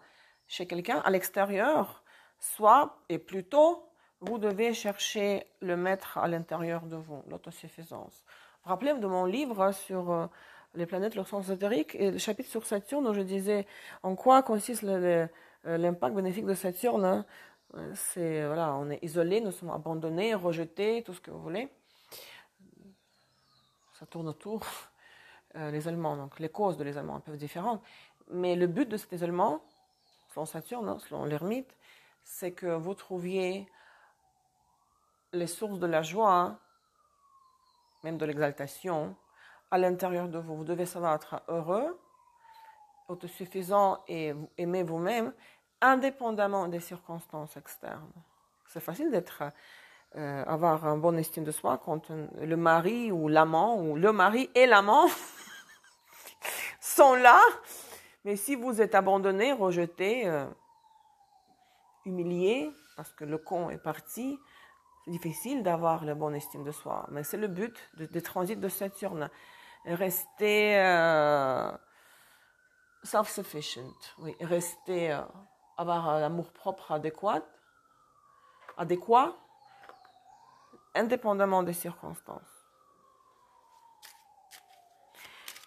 chez quelqu'un à l'extérieur, soit, et plutôt, vous devez chercher le maître à l'intérieur de vous, l'autosuffisance. Rappelez-vous de mon livre sur les planètes, leur sens ésotérique, et le chapitre sur Saturne où je disais en quoi consiste l'impact bénéfique de Saturne. Hein. C'est, voilà, on est isolé, nous sommes abandonnés, rejetés, tout ce que vous voulez. Ça tourne autour. L'isolement, donc les causes de l'isolement peuvent être différentes. Mais le but de cet isolement, selon Saturne, hein, selon l'ermite, c'est que vous trouviez les sources de la joie, même de l'exaltation, à l'intérieur de vous. Vous devez savoir être heureux, autosuffisant et aimer vous-même, indépendamment des circonstances externes. C'est facile avoir une bonne estime de soi quand le mari ou le mari et l'amant sont là, mais si vous êtes abandonné, rejeté, humilié, parce que le con est parti, c'est difficile d'avoir la bonne estime de soi. Mais c'est le but des transits de Saturne. Rester self-sufficient, oui, avoir l'amour propre adéquat, indépendamment des circonstances.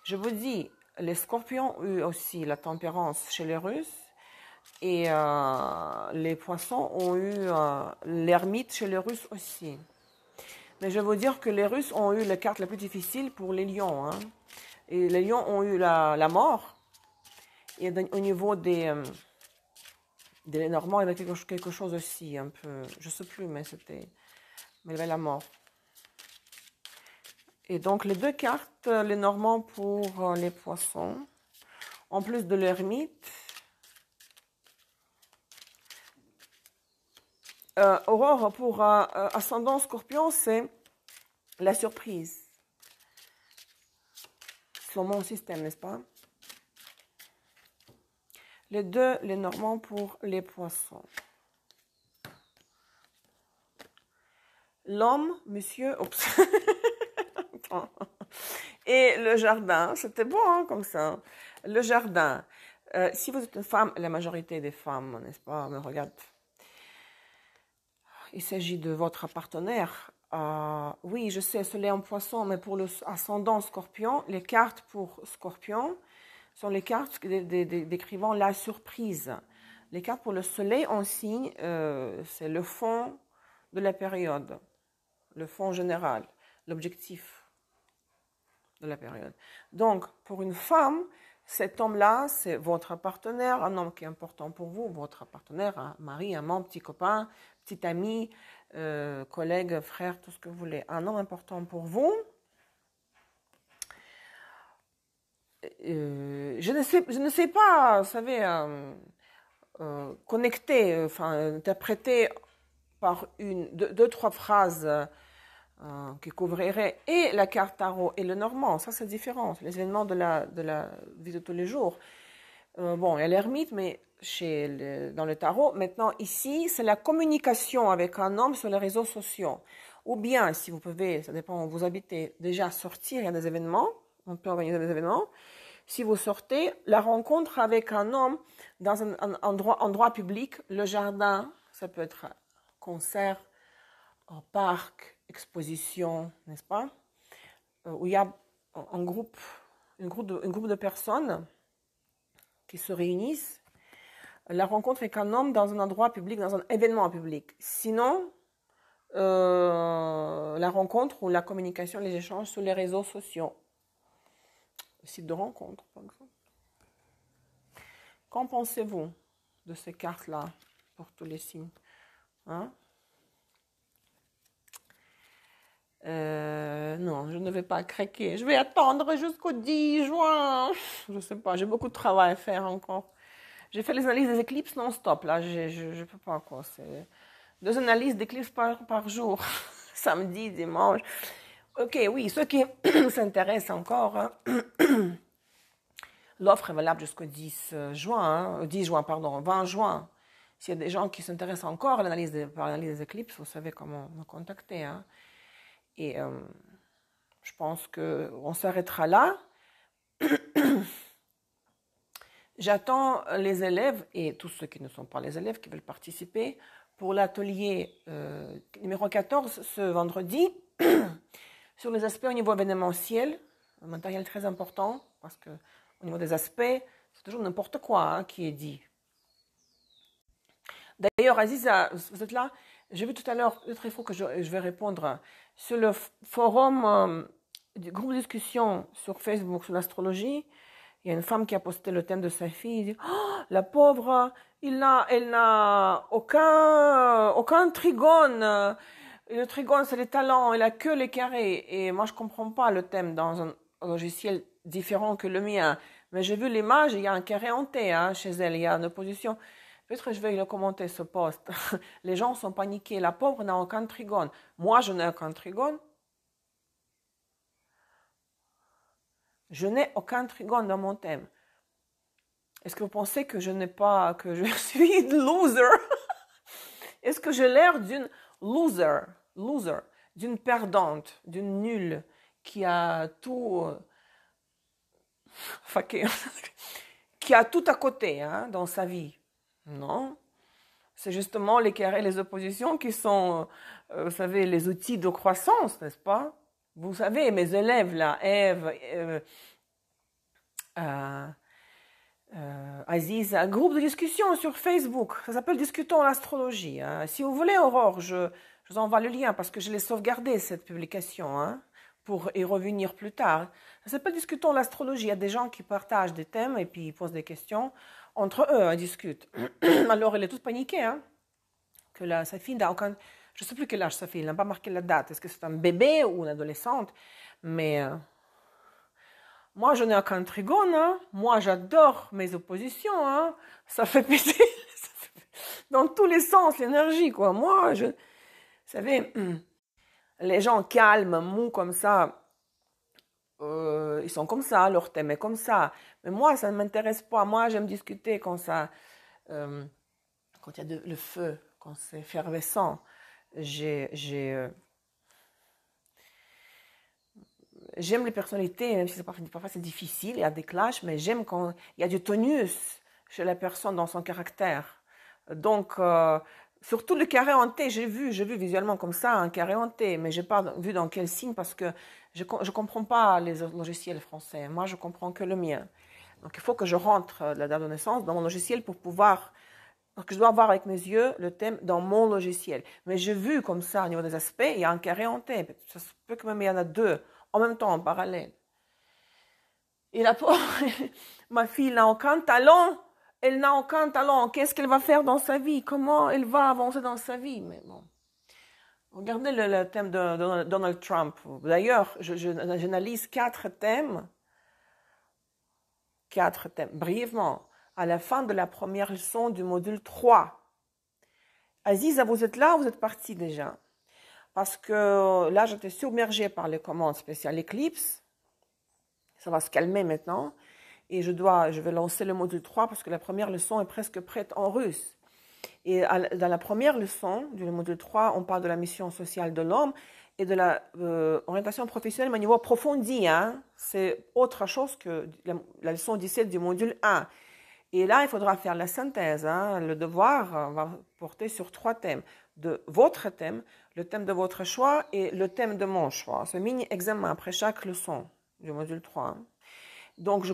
Je vous dis, les scorpions ont eu aussi la tempérance chez les Russes et les poissons ont eu l'ermite chez les Russes aussi. Mais je vais vous dire que les Russes ont eu la carte la plus difficile pour les lions. Hein. Et les lions ont eu la mort. Et au niveau des Normands, il y avait quelque chose aussi, un peu, je ne sais plus, mais il y avait la mort. Et donc, les deux cartes, les Normands pour les poissons, en plus de l'ermite. Aurore, pour ascendant Scorpion, c'est la surprise. Selon mon système, n'est-ce pas? Les deux, les Normands pour les poissons. L'homme, monsieur, oups. Et le jardin, c'était bon hein, comme ça. Le jardin. Si vous êtes une femme, la majorité des femmes, n'est-ce pas, me regarde. Il s'agit de votre partenaire. Oui, je sais, soleil en poisson, mais pour le ascendant Scorpion, les cartes pour Scorpion sont les cartes décrivant la surprise. Les cartes pour le soleil en signe, c'est le fond de la période, le fond général, l'objectif de la période. Donc, pour une femme, cet homme-là, c'est votre partenaire, un homme qui est important pour vous, votre partenaire, un mari, amant, petit copain, petit ami, collègue, frère, tout ce que vous voulez. Un homme important pour vous. Je ne sais pas, vous savez, connecter, interpréter par deux, trois phrases qui couvriraient et la carte tarot et le normand. Ça, c'est différent. C'est les événements de la vie de tous les jours. Bon, il y a l'ermite, mais dans le tarot. Maintenant, ici, c'est la communication avec un homme sur les réseaux sociaux. Ou bien, si vous pouvez, ça dépend où vous habitez, déjà sortir, il y a des événements. On peut organiser des événements. Si vous sortez, la rencontre avec un homme dans un endroit public, le jardin, ça peut être concert, parc, exposition, n'est-ce pas? Où il y a un groupe de personnes qui se réunissent. La rencontre avec un homme dans un endroit public, dans un événement public. Sinon, la rencontre ou la communication, les échanges sur les réseaux sociaux. Le site de rencontre, par exemple. Qu'en pensez-vous de ces cartes-là pour tous les signes? Hein? Non, je ne vais pas craquer. Je vais attendre jusqu'au 10 juin. Je sais pas, j'ai beaucoup de travail à faire encore. J'ai fait les analyses des éclipses non-stop, là, je peux pas, quoi. C'est 2 analyses d'éclipses par jour, samedi, dimanche. Ok, oui, ceux qui s'intéressent encore, hein, l'offre est valable jusqu'au 10 juin, 10 juin, pardon, 20 juin. S'il y a des gens qui s'intéressent encore à l'analyse des éclipses, vous savez comment me contacter. Hein. Et je pense qu'on s'arrêtera là. J'attends les élèves et tous ceux qui ne sont pas les élèves qui veulent participer pour l'atelier numéro 14 ce vendredi sur les aspects au niveau événementiel, un matériel très important parce que au niveau des aspects, c'est toujours n'importe quoi hein, qui est dit. D'ailleurs, Aziza, vous êtes là? J'ai vu tout à l'heure, peut-être il faut que je vais répondre sur le forum du groupe de discussion sur Facebook sur l'astrologie. Il y a une femme qui a posté le thème de sa fille. Elle dit, oh, la pauvre, elle n'a aucun trigone. Le trigone, c'est les talents. Elle a que les carrés. Et moi, je comprends pas le thème dans un logiciel différent que le mien. Mais j'ai vu l'image, il y a un carré hanté hein, chez elle. Il y a une opposition. Peut-être que je vais le commenter, ce post. Les gens sont paniqués. La pauvre n'a aucun trigone. Moi, je n'ai aucun trigone. Je n'ai aucun trigone dans mon thème. Est-ce que vous pensez que je suis une loser? Est-ce que j'ai l'air d'une loser, d'une perdante, d'une nulle qui a tout, qui a tout à côté hein, dans sa vie? Non. C'est justement les carrés, les oppositions qui sont, vous savez, les outils de croissance, n'est-ce pas? Vous savez, mes élèves, là, Ève, Aziz, un groupe de discussion sur Facebook. Ça s'appelle Discutons l'astrologie. Hein. Si vous voulez, Aurore, je vous envoie le lien parce que je l'ai sauvegardé, cette publication, hein, pour y revenir plus tard. Ça s'appelle Discutons l'astrologie. Il y a des gens qui partagent des thèmes et puis ils posent des questions. Entre eux, ils discutent. Alors, elle est toute paniquée. Hein, que sa fille n'a aucun... Je ne sais plus quel âge sa fille, elle n'a pas marqué la date. Est-ce que c'est un bébé ou une adolescente? Mais moi, je n'ai aucun trigone. Hein. Moi, j'adore mes oppositions. Hein. Ça fait péter dans tous les sens l'énergie. Quoi. Moi, vous savez, les gens calmes, mous comme ça, ils sont comme ça, leur thème est comme ça. Mais moi, ça ne m'intéresse pas. Moi, j'aime discuter quand ça... quand il y a le feu, quand c'est effervescent. J'aime les personnalités, même si parfois c'est difficile, il y a des clashs, mais j'aime quand il y a du tonus chez la personne dans son caractère. Donc, surtout le carré hanté, j'ai vu visuellement comme ça un carré hanté, mais je n'ai pas vu dans quel signe parce que je ne comprends pas les logiciels français. Moi, je comprends que le mien. Donc, il faut que je rentre la date de naissance dans mon logiciel pour pouvoir... Donc, je dois voir avec mes yeux le thème dans mon logiciel. Mais j'ai vu comme ça, au niveau des aspects, il y a un carré hanté. Ça se peut que même il y en a 2 en même temps, en parallèle. Et la pauvre, ma fille n'a aucun talent. Elle n'a aucun talent. Qu'est-ce qu'elle va faire dans sa vie? Comment elle va avancer dans sa vie? Mais bon. Regardez le thème de Donald Trump. D'ailleurs, j'analyse 4 thèmes. 4 thèmes, brièvement. À la fin de la première leçon du module 3. Aziza, vous êtes là ou vous êtes parti déjà? Parce que là, j'étais submergée par les commandes spéciales Eclipse. Ça va se calmer maintenant. Et je vais lancer le module 3 parce que la première leçon est presque prête en russe. Et dans la première leçon du module 3, on parle de la mission sociale de l'homme et de l'orientation professionnelle, mais au niveau approfondi. Hein. C'est autre chose que la leçon 17 du module 1. Et là, il faudra faire la synthèse. Hein. Le devoir va porter sur 3 thèmes. De votre thème, le thème de votre choix et le thème de mon choix. C'est un mini-examen après chaque leçon du module 3. Hein. Donc, je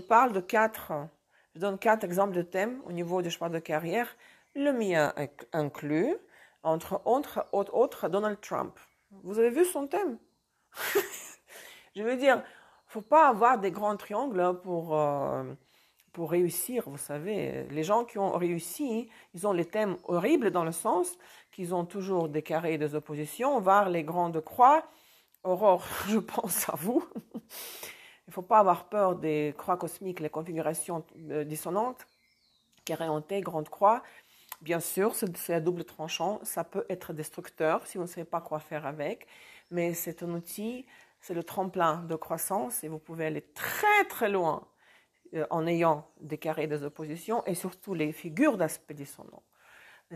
donne 4 exemples de thèmes au niveau du choix de carrière. Le mien inclus, entre autres, Donald Trump. Vous avez vu son thème? Je veux dire, il ne faut pas avoir des grands triangles pour réussir, vous savez. Les gens qui ont réussi, ils ont les thèmes horribles dans le sens qu'ils ont toujours des carrés et des oppositions, voire les grandes croix Aurore, je pense à vous. Il ne faut pas avoir peur des croix cosmiques, les configurations dissonantes, carré en T, grande croix. Bien sûr, c'est à double tranchant. Ça peut être destructeur si vous ne savez pas quoi faire avec. Mais c'est un outil, c'est le tremplin de croissance et vous pouvez aller très très loin en ayant des carrés des oppositions et surtout les figures d'aspect dissonant.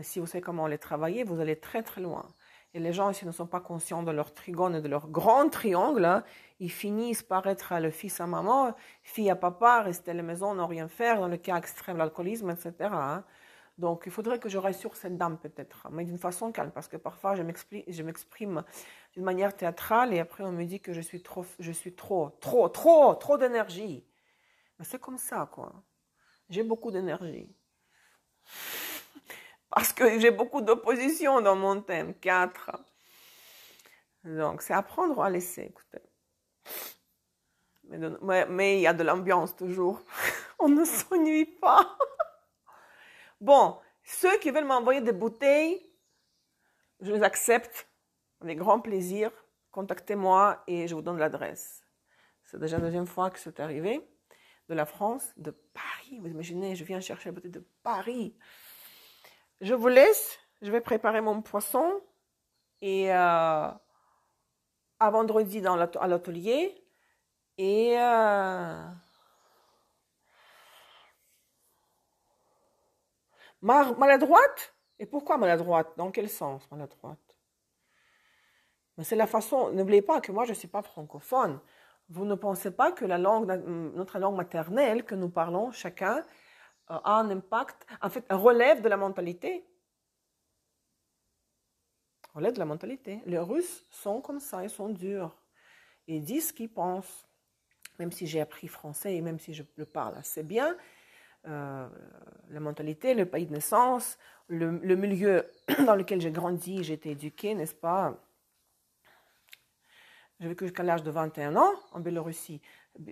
Si vous savez comment les travailler, vous allez très très loin. Et les gens, s'ils ne sont pas conscients de leur trigone et de leur grand triangle, hein, ils finissent par être le fils à maman, fille à papa, rester à la maison, ne rien faire, dans le cas extrême, l'alcoolisme, etc. Hein. Donc, il faudrait que je rassure cette dame peut-être, mais d'une façon calme, parce que parfois je m'exprime d'une manière théâtrale et après on me dit que je suis trop d'énergie. Mais c'est comme ça, quoi. J'ai beaucoup d'énergie. Parce que j'ai beaucoup d'opposition dans mon thème, 4. Donc, c'est apprendre ou à laisser, écoutez. Mais il y a de l'ambiance toujours. On ne s'ennuie pas. Bon, ceux qui veulent m'envoyer des bouteilles, je les accepte avec grand plaisir. Contactez-moi et je vous donne l'adresse. C'est déjà la deuxième fois que c'est arrivé. De la France, de Paris. Vous imaginez, je viens chercher la bouteille de Paris. Je vous laisse. Je vais préparer mon poisson. Et à vendredi à l'atelier. Et maladroite? Et pourquoi maladroite? Dans quel sens maladroite? Mais c'est la façon. N'oubliez pas que moi je ne suis pas francophone. Vous ne pensez pas que notre langue maternelle que nous parlons chacun a un impact, en fait, relève de la mentalité. Relève de la mentalité. Les Russes sont comme ça, ils sont durs. Ils disent ce qu'ils pensent. Même si j'ai appris français et même si je le parle assez bien, la mentalité, le pays de naissance, le milieu dans lequel j'ai grandi, j'ai été éduquée, n'est-ce pas? J'ai vécu jusqu'à l'âge de 21 ans en Biélorussie.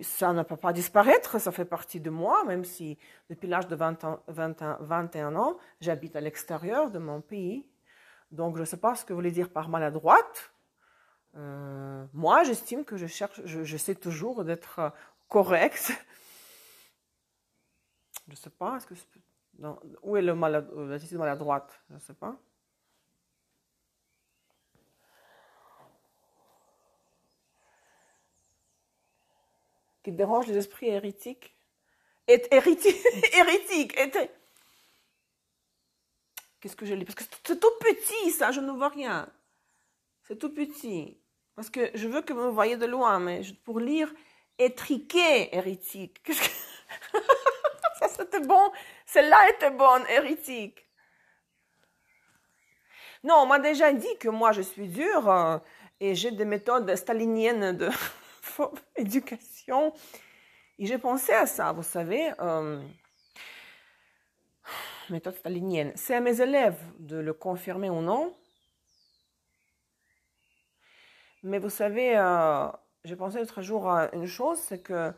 Ça ne peut pas disparaître, ça fait partie de moi, même si depuis l'âge de 21 ans, j'habite à l'extérieur de mon pays. Donc, je ne sais pas ce que vous voulez dire par maladroite. Moi, j'estime que je sais toujours d'être correcte. Je ne sais pas, où est l'attitude maladroite? Je ne sais pas. Qui dérange les esprits hérétiques. Hérétique. Qu'est-ce que je lis? Parce que c'est tout petit, ça, je ne vois rien. C'est tout petit. Parce que je veux que vous me voyez de loin, mais pour lire étriqué, hérétique. Ça, c'était bon. Celle-là était bonne, hérétique. Non, on m'a déjà dit que moi, je suis dure et j'ai des méthodes staliniennes de éducation. Et j'ai pensé à ça, vous savez, méthode stalinienne. C'est à mes élèves de le confirmer ou non. Mais vous savez, j'ai pensé l'autre jour à une chose, c'est que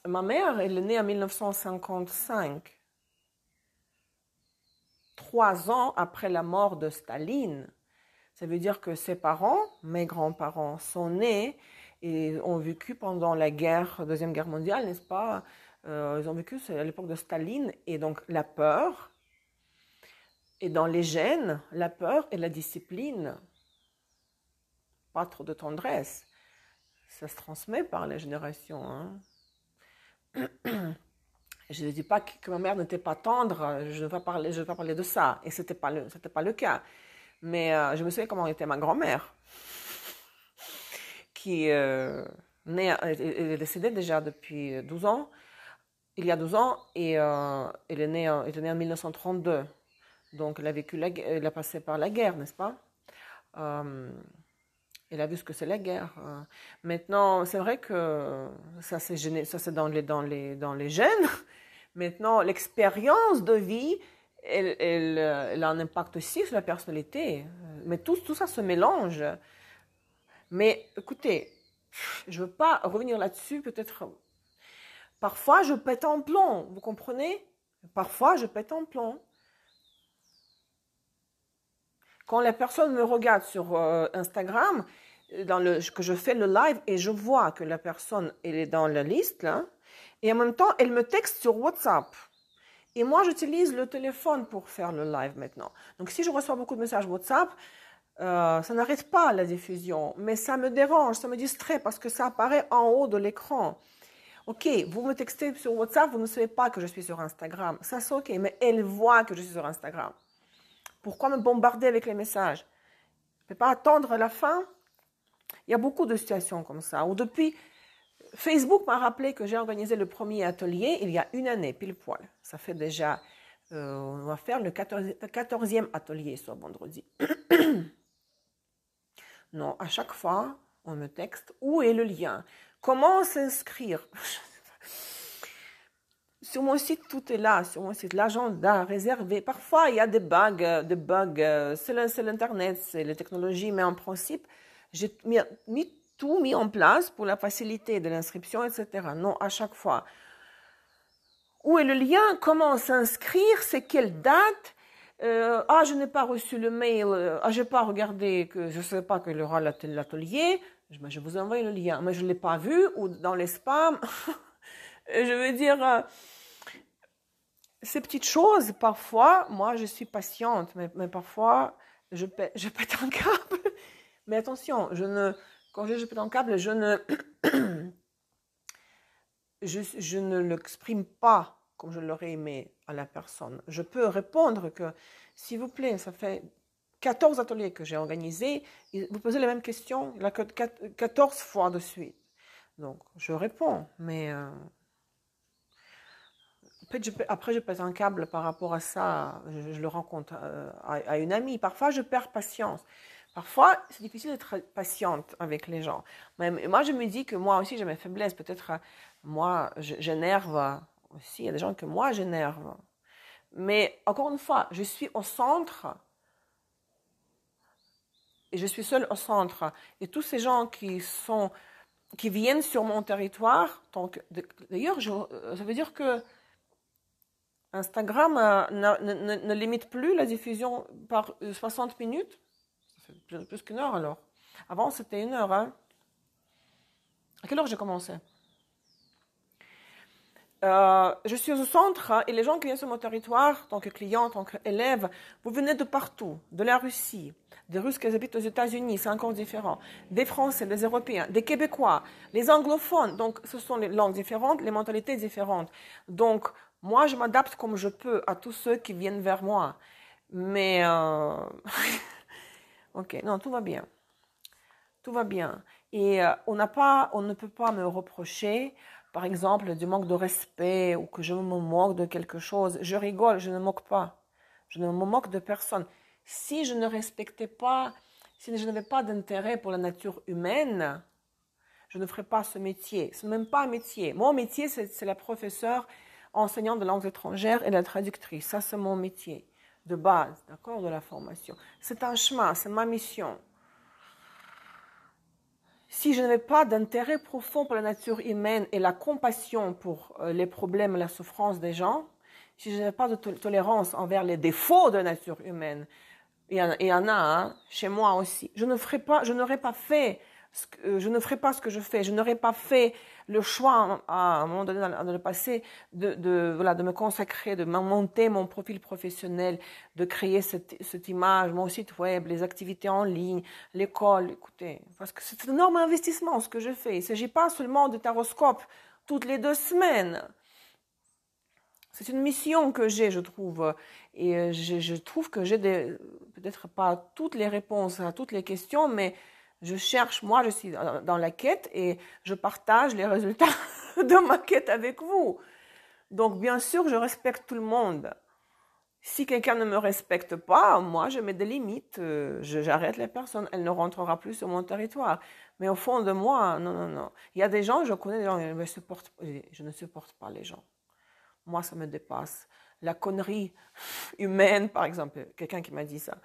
ma mère, elle est née en 1955. 3 ans après la mort de Staline. Ça veut dire que ses parents, mes grands-parents, sont nés et ont vécu pendant la Deuxième Guerre mondiale, n'est-ce pas? Ils ont vécu à l'époque de Staline et donc la peur. Et dans les gènes, la peur et la discipline. Pas trop de tendresse. Ça se transmet par les générations. Hein. Je ne dis pas que ma mère n'était pas tendre, je ne vais pas parler de ça. Et ce n'était pas le cas. Mais je me souviens comment était ma grand-mère, qui est décédée déjà depuis 12 ans, il y a 12 ans, et elle est née en 1932. Donc elle a passé par la guerre, n'est-ce pas? Elle a vu ce que c'est la guerre. Maintenant, c'est vrai que ça c'est dans les gènes. Maintenant, l'expérience de vie, elle a un impact aussi sur la personnalité. Mais tout ça se mélange. Mais écoutez, je ne veux pas revenir là-dessus, peut-être. Parfois, je pète en plomb, vous comprenez? Parfois, je pète en plomb. Quand les personnes me regardent sur Instagram, que je fais le live et je vois que la personne, elle est dans la liste, là, et en même temps, elle me texte sur WhatsApp. Et moi, j'utilise le téléphone pour faire le live maintenant. Donc, si je reçois beaucoup de messages WhatsApp, ça n'arrête pas la diffusion, mais ça me dérange, ça me distrait parce que ça apparaît en haut de l'écran. Ok, vous me textez sur WhatsApp, vous ne savez pas que je suis sur Instagram. Ça, c'est ok, mais elle voit que je suis sur Instagram. Pourquoi me bombarder avec les messages? Je ne peux pas attendre la fin. Il y a beaucoup de situations comme ça. Ou depuis, Facebook m'a rappelé que j'ai organisé le premier atelier il y a une année, pile poil. Ça fait déjà, on va faire le 14e atelier ce vendredi. Non, à chaque fois, on me texte, où est le lien? Comment s'inscrire? Sur mon site, tout est là. Sur mon site, l'agenda réservé. Parfois, il y a des bugs. C'est l'Internet, c'est les technologies, mais en principe, j'ai tout mis en place pour la facilité de l'inscription, etc. Non, à chaque fois. Où est le lien? Comment s'inscrire? C'est quelle date? Je n'ai pas reçu le mail. Je n'ai pas regardé, que je ne sais pas qu'il y aura l'atelier. Je vous envoie le lien, mais je ne l'ai pas vu, ou dans les spams. Je veux dire, ces petites choses, parfois, moi, je suis patiente, mais parfois, je pète un câble. Mais attention, quand je pète un câble, je ne l'exprime pas comme je l'aurais aimé à la personne. Je peux répondre que, s'il vous plaît, ça fait 14 ateliers que j'ai organisés, vous posez les mêmes questions 14 fois de suite. Donc, je réponds, mais après, je pète un câble par rapport à ça. Je le rencontre à une amie. Parfois, je perds patience. Parfois, c'est difficile d'être patiente avec les gens. Mais moi, je me dis que moi aussi, j'ai mes faiblesses. Peut-être, moi, j'énerve aussi. Il y a des gens que moi, j'énerve. Mais encore une fois, je suis au centre et je suis seule au centre. Et tous ces gens qui viennent sur mon territoire, d'ailleurs, ça veut dire que Instagram ne limite plus la diffusion par 60 minutes. Ça fait plus qu'une heure alors. Avant, c'était une heure. Hein. À quelle heure j'ai commencé? Je suis au centre et les gens qui viennent sur mon territoire, tant que clients, tant qu'élèves, vous venez de partout, de la Russie, des Russes qui habitent aux États-Unis, c'est encore différent, des Français, des Européens, des Québécois, les anglophones, donc ce sont les langues différentes, les mentalités différentes. Donc, moi, je m'adapte comme je peux à tous ceux qui viennent vers moi. Mais, ok, non, tout va bien. Tout va bien. Et on ne peut pas me reprocher, par exemple, du manque de respect ou que je me moque de quelque chose. Je rigole, je ne me moque pas. Je ne me moque de personne. Si je ne respectais pas, si je n'avais pas d'intérêt pour la nature humaine, je ne ferais pas ce métier. Ce n'est même pas un métier. Mon métier, c'est la professeure enseignante de langues étrangères et la traductrice. Ça, c'est mon métier de base, d'accord, de la formation. C'est un chemin, c'est ma mission. Si je n'avais pas d'intérêt profond pour la nature humaine et la compassion pour les problèmes et la souffrance des gens, si je n'avais pas de tolérance envers les défauts de la nature humaine, il y en a hein, chez moi aussi, je n'aurais pas fait ce que je fais, je n'aurais pas fait le choix à un moment donné dans le passé de me consacrer, de monter mon profil professionnel, de créer cette image, mon site web, les activités en ligne, l'école, écoutez, parce que c'est un énorme investissement ce que je fais. Il ne s'agit pas seulement de taroscope toutes les 2 semaines. C'est une mission que j'ai, je trouve, et je trouve que j'ai peut-être pas toutes les réponses à toutes les questions, mais je cherche, moi je suis dans la quête et je partage les résultats de ma quête avec vous. Donc bien sûr, je respecte tout le monde. Si quelqu'un ne me respecte pas, moi je mets des limites, j'arrête les personnes, elle ne rentrera plus sur mon territoire. Mais au fond de moi, non. Il y a des gens, je connais des gens, je ne supporte pas les gens. Moi, ça me dépasse. La connerie humaine, par exemple, quelqu'un qui m'a dit ça.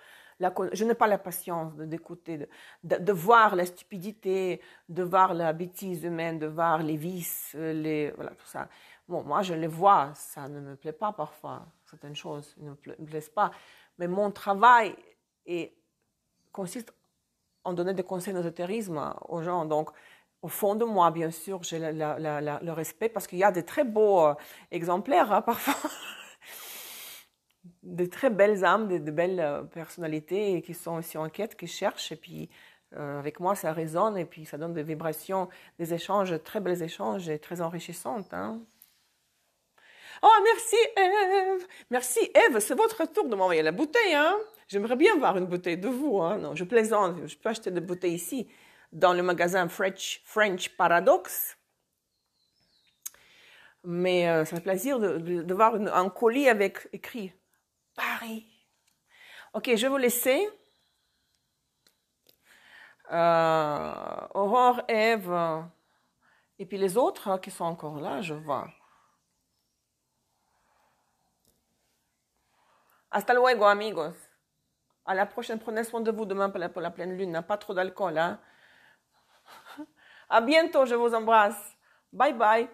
Je n'ai pas la patience d'écouter, de voir la stupidité, de voir la bêtise humaine, de voir les vices, voilà, tout ça. Bon, moi, je les vois, ça ne me plaît pas parfois. Certaines choses ne me plaisent pas. Mais mon travail consiste on donnait des conseils d'ésotérisme aux gens. Donc, au fond de moi, bien sûr, j'ai le respect parce qu'il y a de très beaux exemplaires, hein, parfois. De très belles âmes, de belles personnalités qui sont aussi en quête, qui cherchent. Et puis, avec moi, ça résonne et puis ça donne des vibrations, des échanges, très belles échanges et très enrichissantes. Hein. Oh, merci Eve. Merci Eve, c'est votre tour de m'envoyer la bouteille. Hein. J'aimerais bien voir une bouteille de vous. Hein. Non, je plaisante, je peux acheter des bouteilles ici, dans le magasin French Paradox. Mais ça fait plaisir de voir un colis avec écrit Paris. Ok, je vais vous laisser. Aurore, Eve, et puis les autres qui sont encore là, je vois. Hasta luego, amigos. À la prochaine, prenez soin de vous demain pour la pleine lune. Pas trop d'alcool, hein. À bientôt, je vous embrasse. Bye bye.